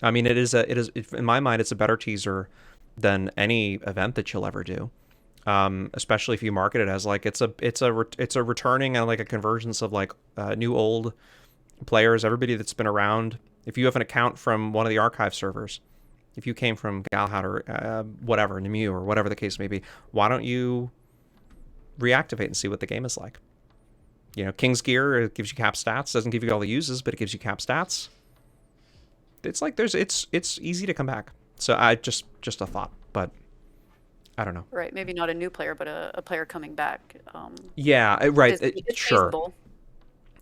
Speaker 1: I mean, in my mind, it's a better teaser than any event that you'll ever do. Especially if you market it as like it's a returning and like a convergence of like new old players, everybody that's been around. If you have an account from one of the archive servers, if you came from Galahad or whatever, Nemu or whatever the case may be, why don't you reactivate and see what the game is like? King's Gear, it gives you cap stats, doesn't give you all the uses, but it gives you cap stats. It's like it's easy to come back. So I just a thought, but I don't know.
Speaker 2: Right, maybe not a new player, but a player coming back.
Speaker 1: Yeah, right.
Speaker 2: It's
Speaker 1: Sure,
Speaker 2: feasible.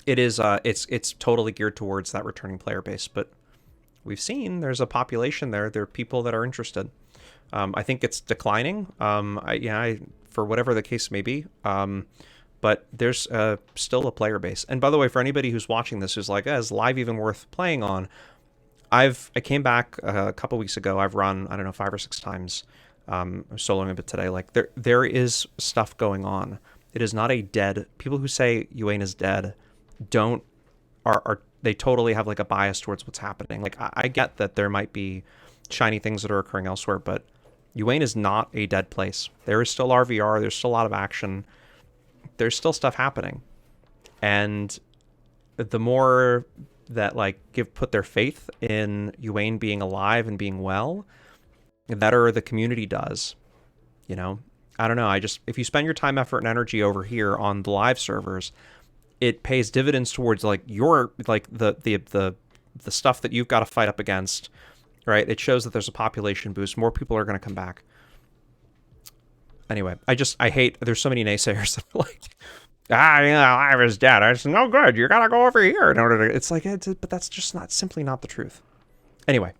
Speaker 1: it is. It's totally geared towards that returning player base, but we've seen there's a population there. There are people that are interested. I think it's declining. For whatever the case may be. But there's still a player base. And by the way, for anybody who's watching this, who's like, is live even worth playing on? I came back a couple weeks ago. I've run, I don't know, 5 or 6 times. I'm soloing a bit today. Like there is stuff going on. It is not a dead. People who say Uane is dead don't are they totally have like a bias towards what's happening. Like I get that there might be shiny things that are occurring elsewhere, but Uane is not a dead place. There is still RVR. There's still a lot of action. There's still stuff happening, and the more that like put their faith in Uane being alive and being well, the better the community does. I don't know. If you spend your time, effort, and energy over here on the live servers, it pays dividends towards like your like the stuff that you've got to fight up against, right? It shows that there's a population boost. More people are going to come back. Anyway, I hate there's so many naysayers that are like, live is dead. It's no good. You gotta go over here in order to. It's like, but that's just not simply not the truth. Anyway,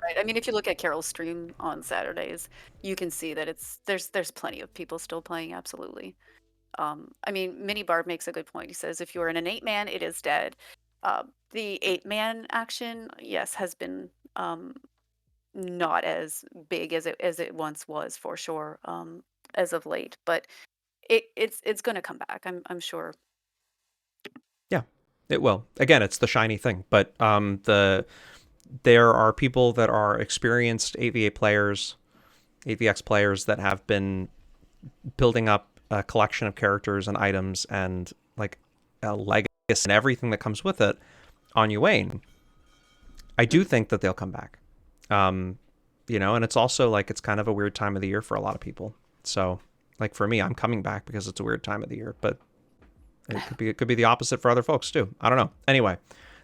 Speaker 2: Right. I mean, if you look at Carol's stream on Saturdays, you can see that there's plenty of people still playing. Absolutely. I mean, Mini Barb makes a good point. He says if you're in an 8-man, it is dead. The 8-man action, yes, has been not as big as it once was for sure, as of late. But it's going to come back. I'm sure.
Speaker 1: yeah, it will. Again, it's the shiny thing, but there are people that are experienced AVA players, AVX players that have been building up a collection of characters and items and like a legacy and everything that comes with it on Yuane, I do think that they'll come back. Um, and it's also like it's kind of a weird time of the year for a lot of people. So, like for me, I'm coming back because it's a weird time of the year, but it could be the opposite for other folks too. I don't know. Anyway,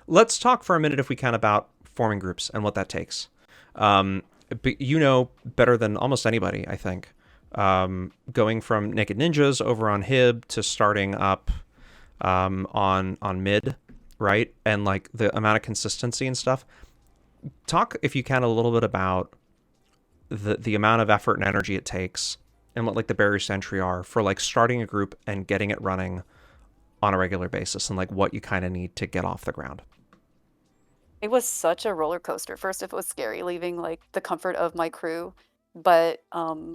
Speaker 1: let's talk for a minute if we can about forming groups and what that takes. Um, you know better than almost anybody, I think. Going from Naked Ninjas over on Hib to starting up on mid, right? And like the amount of consistency and stuff. Talk if you can a little bit about the amount of effort and energy it takes and what like the barriers to entry are for like starting a group and getting it running on a regular basis and like what you kind of need to get off the ground.
Speaker 2: It was such a roller coaster. First, it was scary leaving like the comfort of my crew, but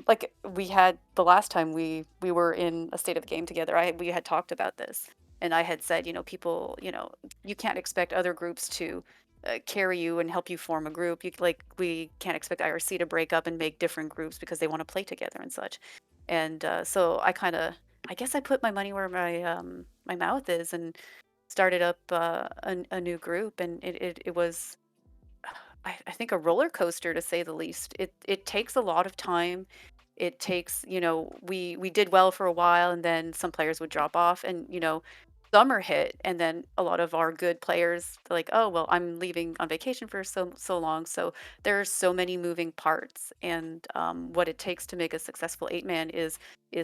Speaker 2: like we had the last time we were in a state of the game together, I we had talked about this, and I had said, people, you can't expect other groups to carry you and help you form a group. We can't expect IRC to break up and make different groups because they want to play together and such. And so I guess I put my money where my mouth is and started up a new group, and it was I think a roller coaster to say the least. It takes a lot of time. It takes, we did well for a while, and then some players would drop off, and summer hit, and then a lot of our good players like, oh well, I'm leaving on vacation for so long. So there are so many moving parts, and what it takes to make a successful 8-man is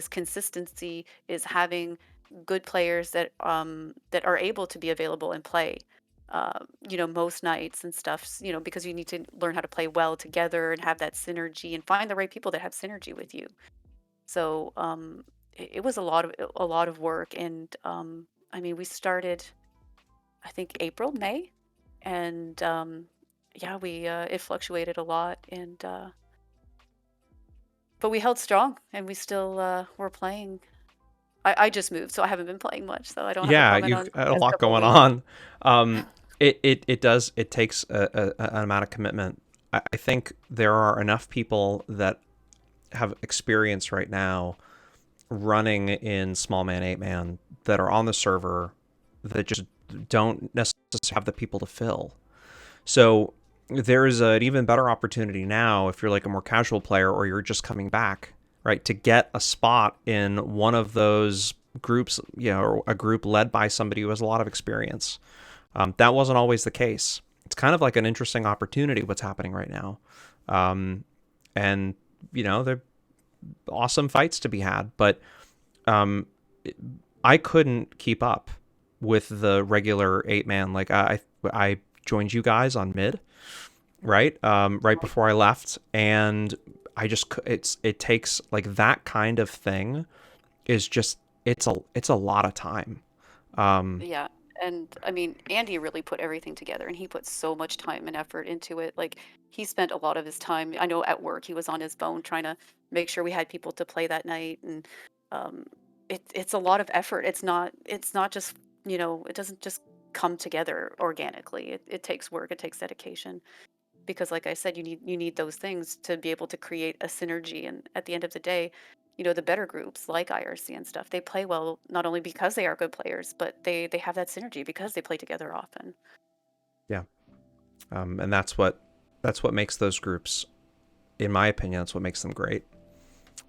Speaker 2: consistency, is having good players that are able to be available and play most nights and stuff, because you need to learn how to play well together and have that synergy and find the right people that have synergy with you. So it was a lot of work, and I mean, we started, I think, April, May, and yeah, we it fluctuated a lot, and but we held strong, and we still were playing. I just moved, so I haven't been playing much, so I don't have to
Speaker 1: Yeah,
Speaker 2: comment
Speaker 1: you've
Speaker 2: on
Speaker 1: got
Speaker 2: the
Speaker 1: a
Speaker 2: past
Speaker 1: lot
Speaker 2: couple of
Speaker 1: going
Speaker 2: weeks.
Speaker 1: on. It takes an amount of commitment. I think there are enough people that have experience right now running in small man, 8-man that are on the server that just don't necessarily have the people to fill. So there is an even better opportunity now if you're like a more casual player or you're just coming back, right, to get a spot in one of those groups, or a group led by somebody who has a lot of experience. That wasn't always the case. It's kind of like an interesting opportunity what's happening right now. And, there are awesome fights to be had, but um, I couldn't keep up with the regular 8-man. Like I joined you guys on mid, right? Right before I left, and it takes like that kind of thing is just it's a lot of time. Um,
Speaker 2: Yeah. And I mean, Andy really put everything together, and he put so much time and effort into it. Like, he spent a lot of his time, I know at work, he was on his phone trying to make sure we had people to play that night. And um, it's a lot of effort. It's not just, it doesn't just come together organically. It takes work, it takes dedication. Because like I said, you need those things to be able to create a synergy. And at the end of the day, the better groups like IRC and stuff, they play well not only because they are good players, but they have that synergy because they play together often.
Speaker 1: yeah, and that's what makes those groups, in my opinion, that's what makes them great.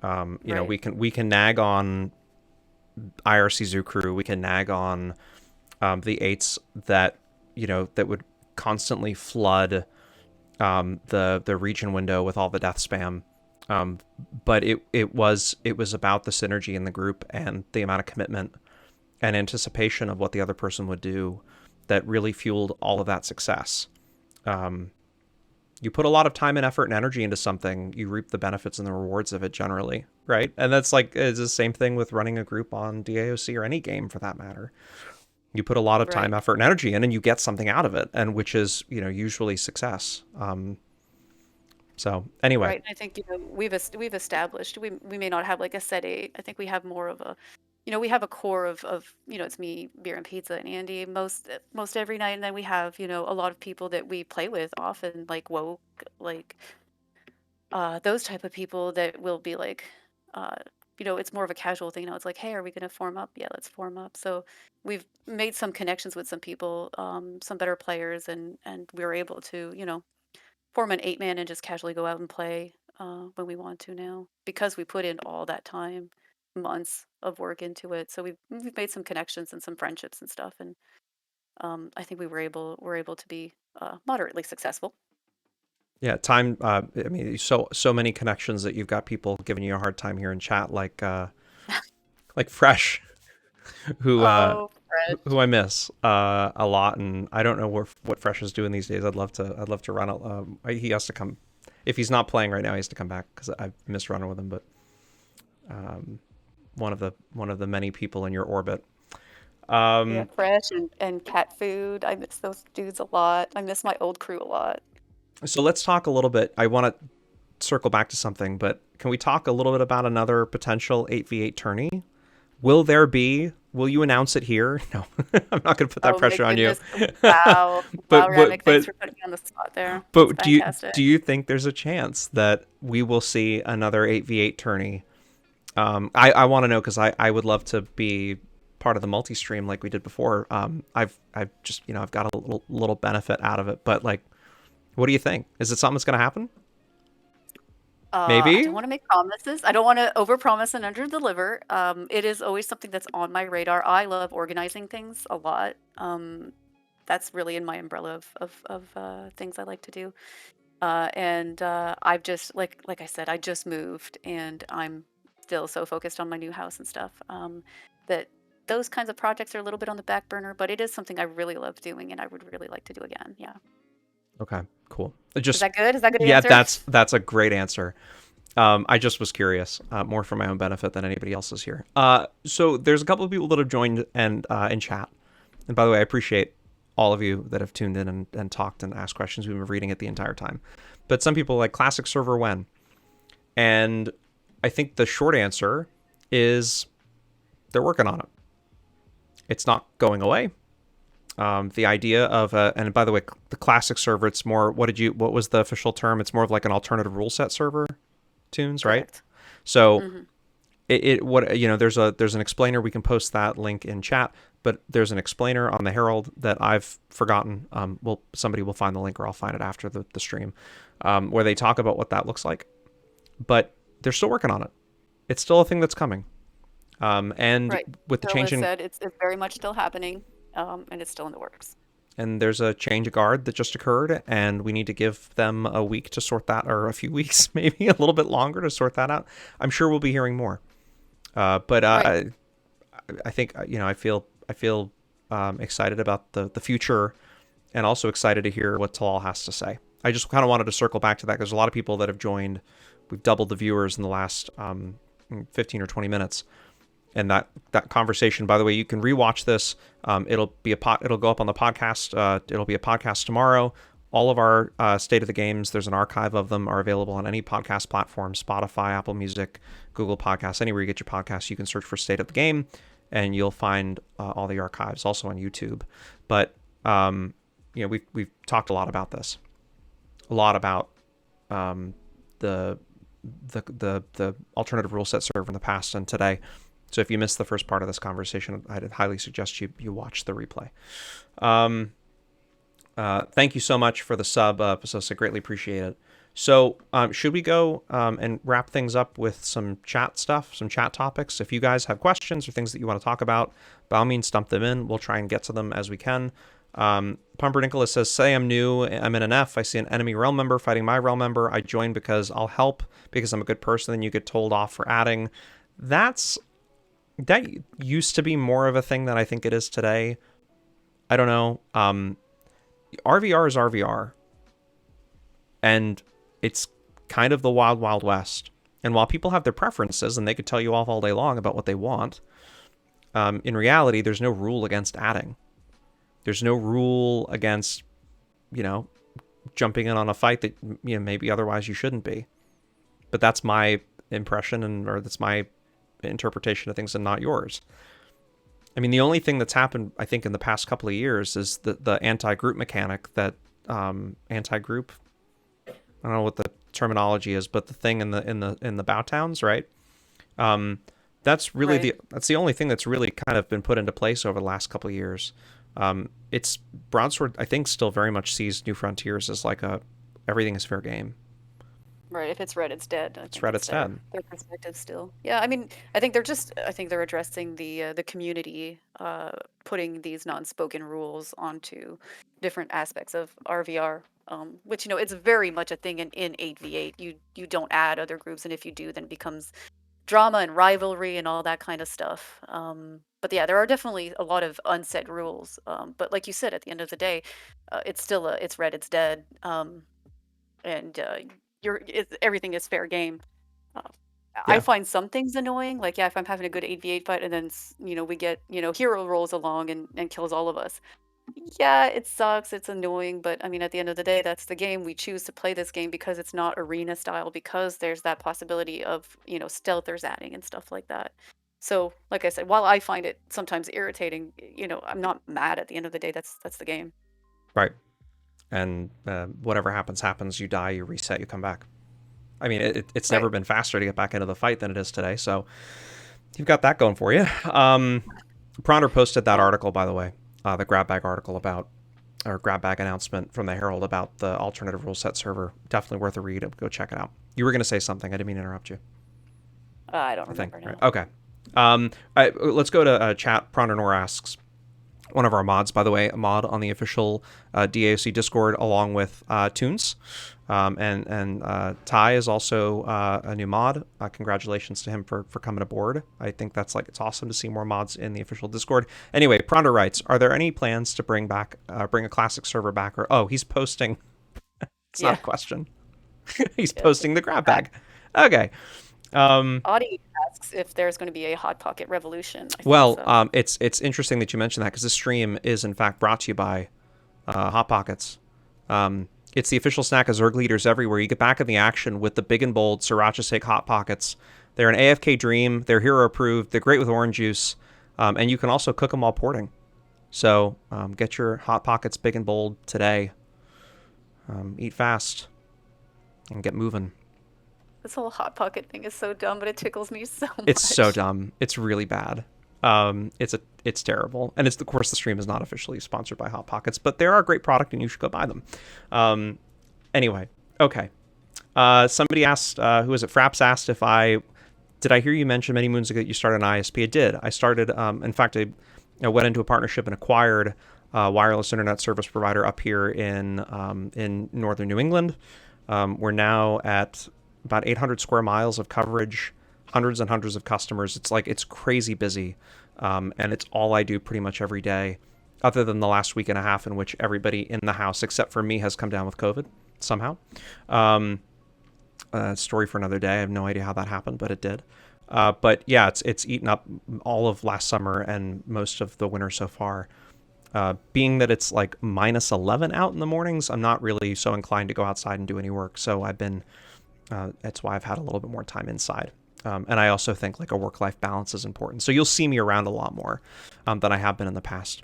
Speaker 2: Right.
Speaker 1: We can nag on IRC Zoo Crew, we can nag on the eights that would constantly flood the region window with all the death spam. Um, but it was about the synergy in the group and the amount of commitment and anticipation of what the other person would do that really fueled all of that success. Um, you put a lot of time and effort and energy into something, you reap the benefits and the rewards of it generally, right? And that's like it's the same thing with running a group on DAoC or any game for that matter. You put a lot of time,
Speaker 2: Right.
Speaker 1: effort, and energy in, and you get something out of it, and which is usually success. So anyway,
Speaker 2: Right. And I think, we've established, we may not have like a set eight. I think we have more of a, we have a core of, it's me, beer and pizza, and Andy most every night. And then we have, a lot of people that we play with often, like woke, like those type of people that will be like, uh it's more of a casual thing now. It's like, hey, are we going to form up? Yeah, let's form up. So we've made some connections with some people, some better players, and we were able to, form an 8-man and just casually go out and play when we want to now because we put in all that time, months of work into it. So we've made some connections and some friendships and stuff, and I think we're able to be moderately successful.
Speaker 1: Yeah, time. I mean, so many connections that you've got people giving you a hard time here in chat, like Fresh, who uh,
Speaker 2: Oh, Fred.
Speaker 1: who I miss a lot, and I don't know what Fresh is doing these days. I'd love to run it. He has to come if he's not playing right now. He has to come back because I missed running with him. But um, one of the many people in your orbit.
Speaker 2: Yeah,
Speaker 1: Um,
Speaker 2: Fresh and cat food. I miss those dudes a lot. I miss my old crew a lot.
Speaker 1: so let's talk a little bit. I want to circle back to something, but can we talk a little bit about another potential 8v8 tourney? Will you announce it here? No, I'm not going to put that
Speaker 2: Oh my
Speaker 1: pressure on you.
Speaker 2: goodness. Wow. Wow,
Speaker 1: but
Speaker 2: Ramik, thanks
Speaker 1: but
Speaker 2: for putting me on the spot there. That's
Speaker 1: but
Speaker 2: fantastic.
Speaker 1: do you think there's a chance that we will see another 8v8 tourney? I want to know because I would love to be part of the multi-stream like we did before. I've just I've got a little benefit out of it, but like, what do you think? Is it something that's going to happen?
Speaker 2: I
Speaker 1: Maybe.
Speaker 2: don't want to make promises. I don't want to overpromise and underdeliver. It is always something that's on my radar. I love organizing things a lot. That's really in my umbrella of things I like to do. And I've just like I said, I just moved, and I'm still so focused on my new house and stuff that those kinds of projects are a little bit on the back burner. But it is something I really love doing, and I would really like to do again. Yeah.
Speaker 1: Okay, cool.
Speaker 2: Is
Speaker 1: Just
Speaker 2: that good? Is that a good
Speaker 1: yeah,
Speaker 2: answer?
Speaker 1: that's a great answer. I just was curious, more for my own benefit than anybody else's here. So there's a couple of people that have joined and in chat. And by the way, I appreciate all of you that have tuned in and talked and asked questions. We've been reading it the entire time. But some people like classic server when. And I think the short answer is they're working on it. It's not going away. The idea of and by the way, the classic server, it's more what was the official term? It's more of like an alternative rule set server tunes, right?
Speaker 2: Correct.
Speaker 1: So
Speaker 2: Hmm.
Speaker 1: it what there's an explainer. We can post that link in chat, but there's an explainer on the Herald that I've forgotten. Somebody will find the link, or I'll find it after the stream, where they talk about what that looks like. But they're still working on it. It's still a thing that's coming. And
Speaker 2: Right.
Speaker 1: with the
Speaker 2: Phil
Speaker 1: change
Speaker 2: has
Speaker 1: in
Speaker 2: said it's very much still happening, and it's still in the works.
Speaker 1: and there's a change of guard that just occurred, and we need to give them a week to sort that, or a few weeks, maybe a little bit longer to sort that out. I'm sure we'll be hearing more. But
Speaker 2: Right.
Speaker 1: I think I feel excited about the future, and also excited to hear what Talal has to say. I just kind of wanted to circle back to that because there's a lot of people that have joined. We've doubled the viewers in the last 15 or 20 minutes, and that conversation. By the way, you can rewatch this. It'll go up on the podcast. It'll be a podcast tomorrow. All of our State of the Games, there's an archive of them, are available on any podcast platform: Spotify, Apple Music, Google Podcasts, anywhere you get your podcasts. You can search for State of the Game, and you'll find all the archives. Also on YouTube. But we've talked a lot about this, a lot about the the alternative rule set server in the past and today. So if you missed the first part of this conversation, I'd highly suggest you watch the replay. Thank you so much for the sub, Pasosa. Greatly appreciate it. So should we go and wrap things up with some chat stuff, some chat topics? If you guys have questions or things that you want to talk about, by all means, dump them in. We'll try and get to them as we can. Pumpernickel says, say I'm new, I'm in an F, I see an enemy realm member fighting my realm member, I join because I'll help, because I'm a good person, then you get told off for adding. That used to be more of a thing than I think it is today. I don't know. RVR is RVR. And it's kind of the wild, wild west. And while people have their preferences, and they could tell you off all day long about what they want, in reality, there's no rule against adding. There's no rule against, jumping in on a fight that maybe otherwise you shouldn't be. But that's my impression, or that's my interpretation of things, and not yours. I mean, the only thing that's happened, I think, in the past couple of years is the anti-group mechanic. That anti-group, I don't know what the terminology is, but the thing in the bow towns, right? Um,
Speaker 2: Right.
Speaker 1: that's the only thing that's really kind of been put into place over the last couple of years. It's Broadsword, I think, still very much sees New Frontiers as like a everything is fair game.
Speaker 2: Right. If it's red, it's dead. I
Speaker 1: It's
Speaker 2: think it's
Speaker 1: Reddit's dead.
Speaker 2: their perspective still. Yeah. I mean, I think they're addressing the community, putting these non-spoken rules onto different aspects of RVR. Which it's very much a thing in 8v8. You don't add other groups, and if you do, then it becomes drama and rivalry and all that kind of stuff. But yeah, there are definitely a lot of unsaid rules. But like you said, at the end of the day, it's red, it's dead. And everything is fair game. Uh, I
Speaker 1: Yeah.
Speaker 2: find some things annoying, like yeah, if I'm having a good 8v8 fight and then we get hero rolls along and kills all of us. Yeah, it sucks. It's annoying, but I mean, at the end of the day, that's the game. We choose to play this game because it's not arena style, because there's that possibility of stealthers adding and stuff like that. So, like I said, while I find it sometimes irritating, I'm not mad. At the end of the day, that's the game.
Speaker 1: Right. And whatever happens, happens. You die, you reset, you come back. I mean, it's never
Speaker 2: Right.
Speaker 1: been faster to get back into the fight than it is today. So you've got that going for you. Pronder posted that
Speaker 2: Yeah.
Speaker 1: article, by the way, the grab bag article about, or grab bag announcement from the Herald about the alternative rule set server. Definitely worth a read. Go check it out. You were going to say something. I didn't mean to interrupt you.
Speaker 2: I don't
Speaker 1: I think.
Speaker 2: remember
Speaker 1: Right.
Speaker 2: now.
Speaker 1: Okay. Let's go to chat. Pronder Nor asks, one of our mods, by the way, a mod on the official DAoC Discord, along with Tunes. And Ty is also a new mod. Congratulations to him for coming aboard. I think it's awesome to see more mods in the official Discord. Anyway, Pronder writes, are there any plans to bring a classic server back? Or, oh, he's posting. It's not
Speaker 2: Yeah.
Speaker 1: a question. He's
Speaker 2: Yeah.
Speaker 1: posting the grab bag. Okay. Um,
Speaker 2: Audie asks if there's going to be a Hot Pocket revolution. I think
Speaker 1: well,
Speaker 2: so.
Speaker 1: it's interesting that you mentioned that, because this stream is in fact brought to you by Hot Pockets. It's the official snack of Zerg leaders everywhere. You get back in the action with the big and bold Sriracha Steak Hot Pockets. They're an AFK dream. They're hero approved. They're great with orange juice. And you can also cook them while porting. So get your Hot Pockets big and bold today. Eat fast and get moving.
Speaker 2: This whole Hot Pocket thing is so dumb, but it tickles me so
Speaker 1: It's so
Speaker 2: much.
Speaker 1: dumb. It's really bad. It's terrible, and of course the stream is not officially sponsored by Hot Pockets, but they are a great product, and you should go buy them. Anyway, okay. Somebody asked, who was it? Fraps asked if I hear you mention many moons ago that you started an ISP? I did. I started. In fact, I went into a partnership and acquired a wireless internet service provider up here in northern New England. We're now at about 800 square miles of coverage, hundreds and hundreds of customers. It's crazy busy, and it's all I do pretty much every day, other than the last week and a half in which everybody in the house except for me has come down with COVID somehow. Story for another day. I have no idea how that happened, but it did. But yeah, it's eaten up all of last summer and most of the winter so far. Being that it's like minus 11 out in the mornings, I'm not really so inclined to go outside and do any work. So that's why I've had a little bit more time inside. And I also think like a work-life balance is important. So you'll see me around a lot more than I have been in the past.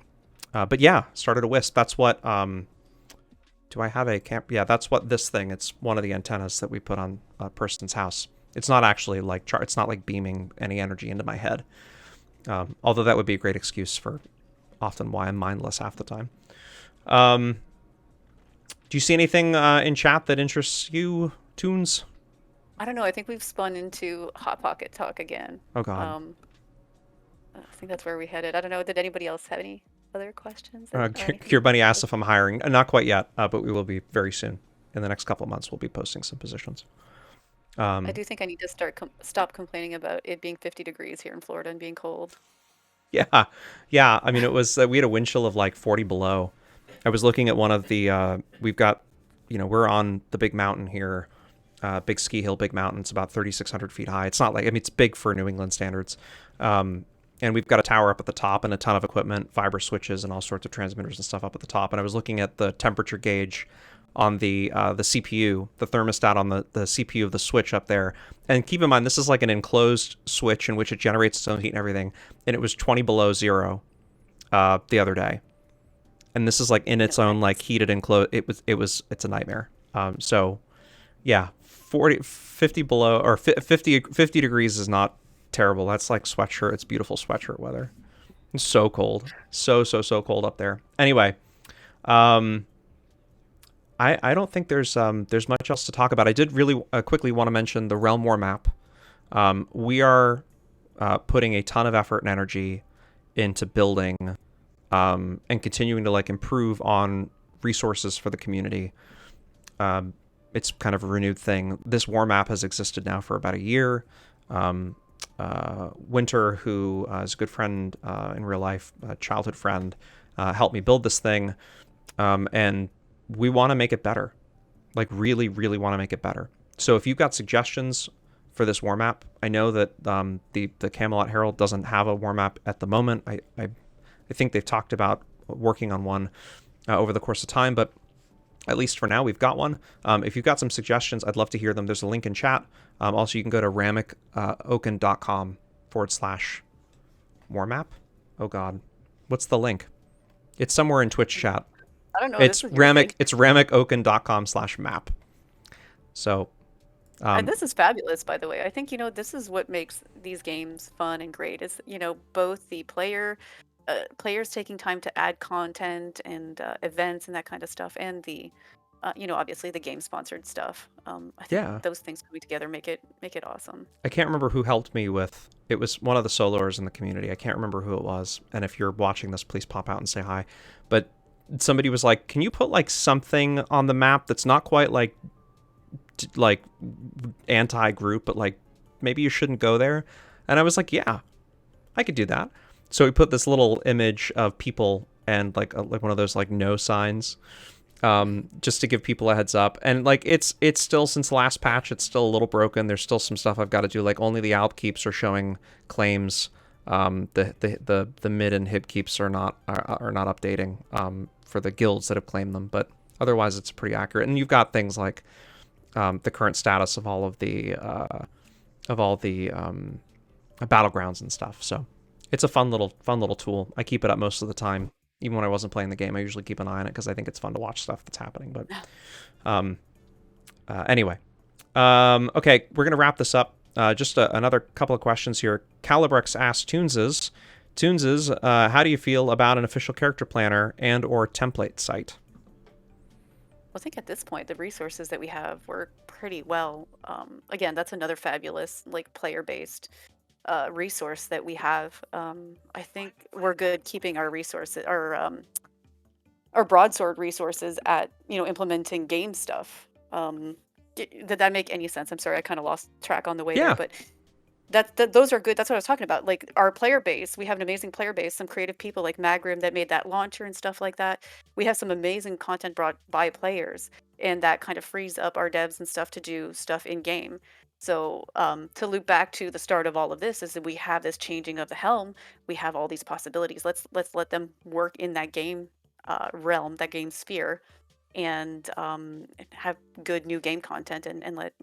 Speaker 1: But yeah, started a Wisp. That's what, do I have a camp? Yeah, that's what this thing, it's one of the antennas that we put on a person's house. It's not actually like, it's not like beaming any energy into my head. Although that would be a great excuse for often why I'm mindless half the time. Do you see anything in chat that interests you, Tunes?
Speaker 2: I don't know. I think we've spun into Hot Pocket talk again.
Speaker 1: Oh God.
Speaker 2: Um, I think that's where we headed. I don't know. Did anybody else have any other questions or anything?
Speaker 1: Cure Bunny asked if I'm hiring. Not quite yet, but we will be very soon. In the next couple of months, we'll be posting some positions.
Speaker 2: I do think I need to stop complaining about it being 50 degrees here in Florida and being cold.
Speaker 1: Yeah, yeah. I mean, it was we had a wind chill of like 40 below. I was looking at one of the we've got, we're on the big mountain here, big ski hill, big mountain. It's about 3,600 feet high. It's not like, I mean, it's big for New England standards. And we've got a tower up at the top and a ton of equipment, fiber switches and all sorts of transmitters and stuff up at the top. And I was looking at the temperature gauge on the CPU, the thermostat on the CPU of the switch up there. And keep in mind, this is like an enclosed switch in which it generates its own heat and everything. And it was 20 below zero the other day. And this is like in its own like heated enclosed. It's a nightmare. So yeah, 50 below or 50 degrees is not terrible. That's like sweatshirt. It's beautiful sweatshirt weather. It's so cold. So cold up there. Anyway, um, I don't think there's much else to talk about. I did really quickly want to mention the Realm War map. We are putting a ton of effort and energy into building and continuing to like improve on resources for the community. It's kind of a renewed thing. This war map has existed now for about a year. Um, Winter, who is a good friend in real life, a childhood friend, helped me build this thing, and we want to make it better. Like really want to make it better. So if you've got suggestions for this war map, I know that the Camelot Herald doesn't have a war map at the moment. I think they've talked about working on one over the course of time, but at least for now, we've got one. If you've got some suggestions, I'd love to hear them. There's a link in chat. Also, you can go to ramikoken.com/war map. Oh God, what's the link? It's somewhere in Twitch chat.
Speaker 2: I don't know.
Speaker 1: It's Ramik. It's ramikoken.com/map. So,
Speaker 2: And this is fabulous, by the way. I think, this is what makes these games fun and great is, both the players taking time to add content and events and that kind of stuff, and the, obviously the game sponsored stuff. I think
Speaker 1: yeah,
Speaker 2: those things coming together make it awesome.
Speaker 1: I can't remember who helped me with. It was one of the soloers in the community. I can't remember who it was. And if you're watching this, please pop out and say hi. But somebody was like, "Can you put like something on the map that's not quite like anti-group, but like maybe you shouldn't go there?" And I was like, "Yeah, I could do that." So we put this little image of people and like one of those like no signs, just to give people a heads up. And like it's still, since the last patch, it's still a little broken. There's still some stuff I've got to do. Like only the Alp keeps are showing claims. The mid and hib keeps are not updating for the guilds that have claimed them, but otherwise it's pretty accurate. And you've got things like the current status of all the battlegrounds and stuff. So it's a fun little tool. I keep it up most of the time. Even when I wasn't playing the game, I usually keep an eye on it because I think it's fun to watch stuff that's happening. But anyway, okay, we're gonna wrap this up. Just another couple of questions here. Calibrex asks Toonses, how do you feel about an official character planner and or template site?
Speaker 2: Well, I think at this point, the resources that we have work pretty well. Again, that's another fabulous like player-based resource that we have. I think we're good keeping our resources, our broadsword resources at implementing game stuff. Did that make any sense? I'm sorry, I kind of lost track on the way
Speaker 1: Yeah.
Speaker 2: there, but those are good. That's what I was talking about. Like our player base, we have an amazing player base. Some creative people like Magrim that made that launcher and stuff like that. We have some amazing content brought by players, and that kind of frees up our devs and stuff to do stuff in game. So to loop back to the start of all of this is that we have this changing of the helm. We have all these possibilities. Let's let them work in that game realm, that game sphere, and have good new game content, and let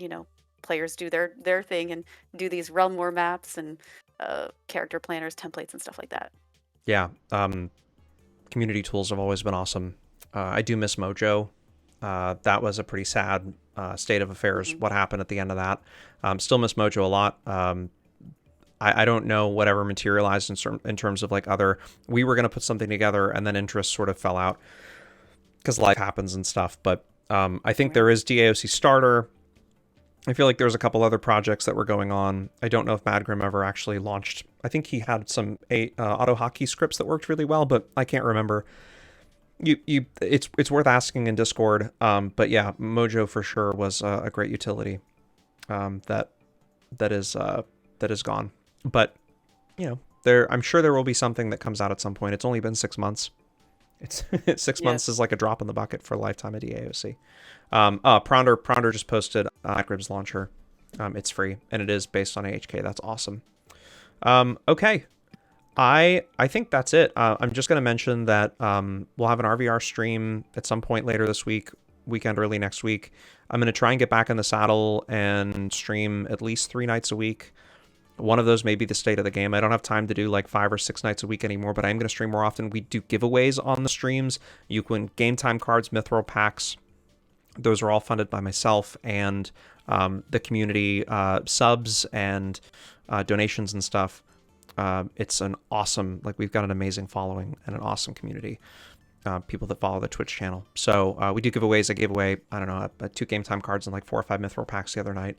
Speaker 2: players do their thing and do these realm war maps and character planners, templates, and stuff like that.
Speaker 1: Yeah. Community tools have always been awesome. I do miss Mojo. That was a pretty sad state of affairs, what happened at the end of that. Still miss Mojo a lot. I don't know whatever materialized in terms of like other... We were going to put something together and then interest sort of fell out because life happens and stuff. But I think there is DAoC Starter. I feel like there's a couple other projects that were going on. I don't know if Madgrim ever actually launched. I think he had some auto hotkey scripts that worked really well, but I can't remember. It's worth asking in Discord. But yeah, Mojo for sure was a great utility. That is gone. But I'm sure there will be something that comes out at some point. It's only been 6 months. It's 6 months is like a drop in the bucket for a lifetime of DAoC. Prounder just posted Grib's launcher. It's free and it is based on AHK. That's awesome. Okay. I think that's it. I'm just going to mention that we'll have an RVR stream at some point later this weekend, early next week. I'm going to try and get back in the saddle and stream at least 3 nights a week. One of those may be the state of the game. I don't have time to do like 5 or 6 nights a week anymore, but I am going to stream more often. We do giveaways on the streams. You can game time cards, mithril packs. Those are all funded by myself, and the community subs and donations and stuff. It's an awesome, like we've got an amazing following and an awesome community. People that follow the Twitch channel. So we do giveaways. I gave away, I don't know, 2 game time cards and like 4 or 5 Mithril packs the other night.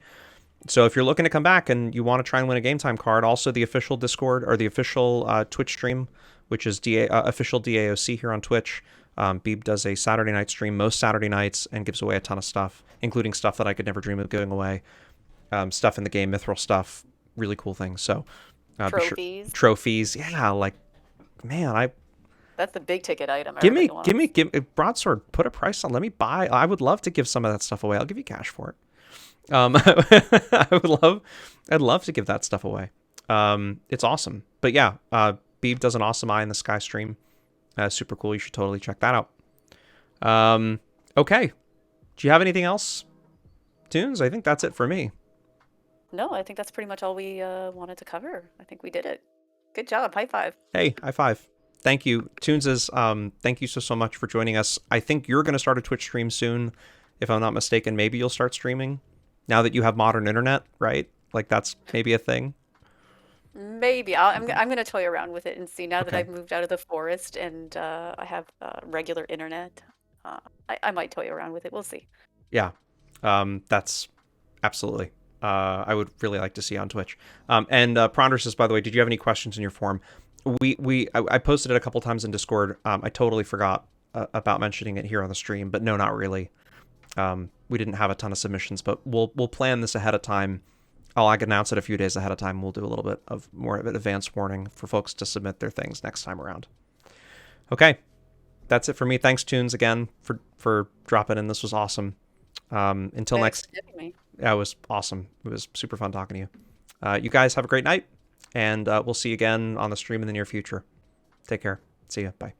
Speaker 1: So if you're looking to come back and you want to try and win a game time card, also the official Discord or the official Twitch stream, which is official DAoC here on Twitch. Beeb does a Saturday night stream most Saturday nights and gives away a ton of stuff, including stuff that I could never dream of giving away. Stuff in the game, Mithril stuff, really cool things. So
Speaker 2: Trophies.
Speaker 1: Trophies. Yeah, like, man,
Speaker 2: That's the big ticket item.
Speaker 1: give me Broadsword. Put a price on. Let me buy. I would love to give some of that stuff away. I'll give you cash for it. I'd love to give that stuff away. It's awesome. But yeah, Beeb does an awesome Eye in the Sky stream. Super cool. You should totally check that out. Okay. Do you have anything else, Tunes? I think that's it for me.
Speaker 2: No, I think that's pretty much all we wanted to cover. I think we did it. Good job. High five.
Speaker 1: Hey, high five. Thank you. Tunes, thank you so much for joining us. I think you're going to start a Twitch stream soon. If I'm not mistaken, maybe you'll start streaming now that you have modern internet, right? Like that's maybe a thing.
Speaker 2: Maybe. I'm going to toy around with it and see now that
Speaker 1: Okay.
Speaker 2: I've moved out of the forest and I have regular internet. I might toy around with it. We'll see.
Speaker 1: Yeah. That's absolutely. I would really like to see on Twitch. And Pronder says, by the way, did you have any questions in your form? I posted it a couple times in Discord. I totally forgot about mentioning it here on the stream, but no, not really. We didn't have a ton of submissions, but we'll plan this ahead of time. I can announce it a few days ahead of time. We'll do a little bit of more of an advance warning for folks to submit their things next time around. Okay, that's it for me. Thanks, Tunes, again for dropping in. This was awesome. Until
Speaker 2: Thanks
Speaker 1: next.
Speaker 2: for having me.
Speaker 1: Yeah, it was awesome. It was super fun talking to you. You guys have a great night, and we'll see you again on the stream in the near future. Take care. See ya. Bye.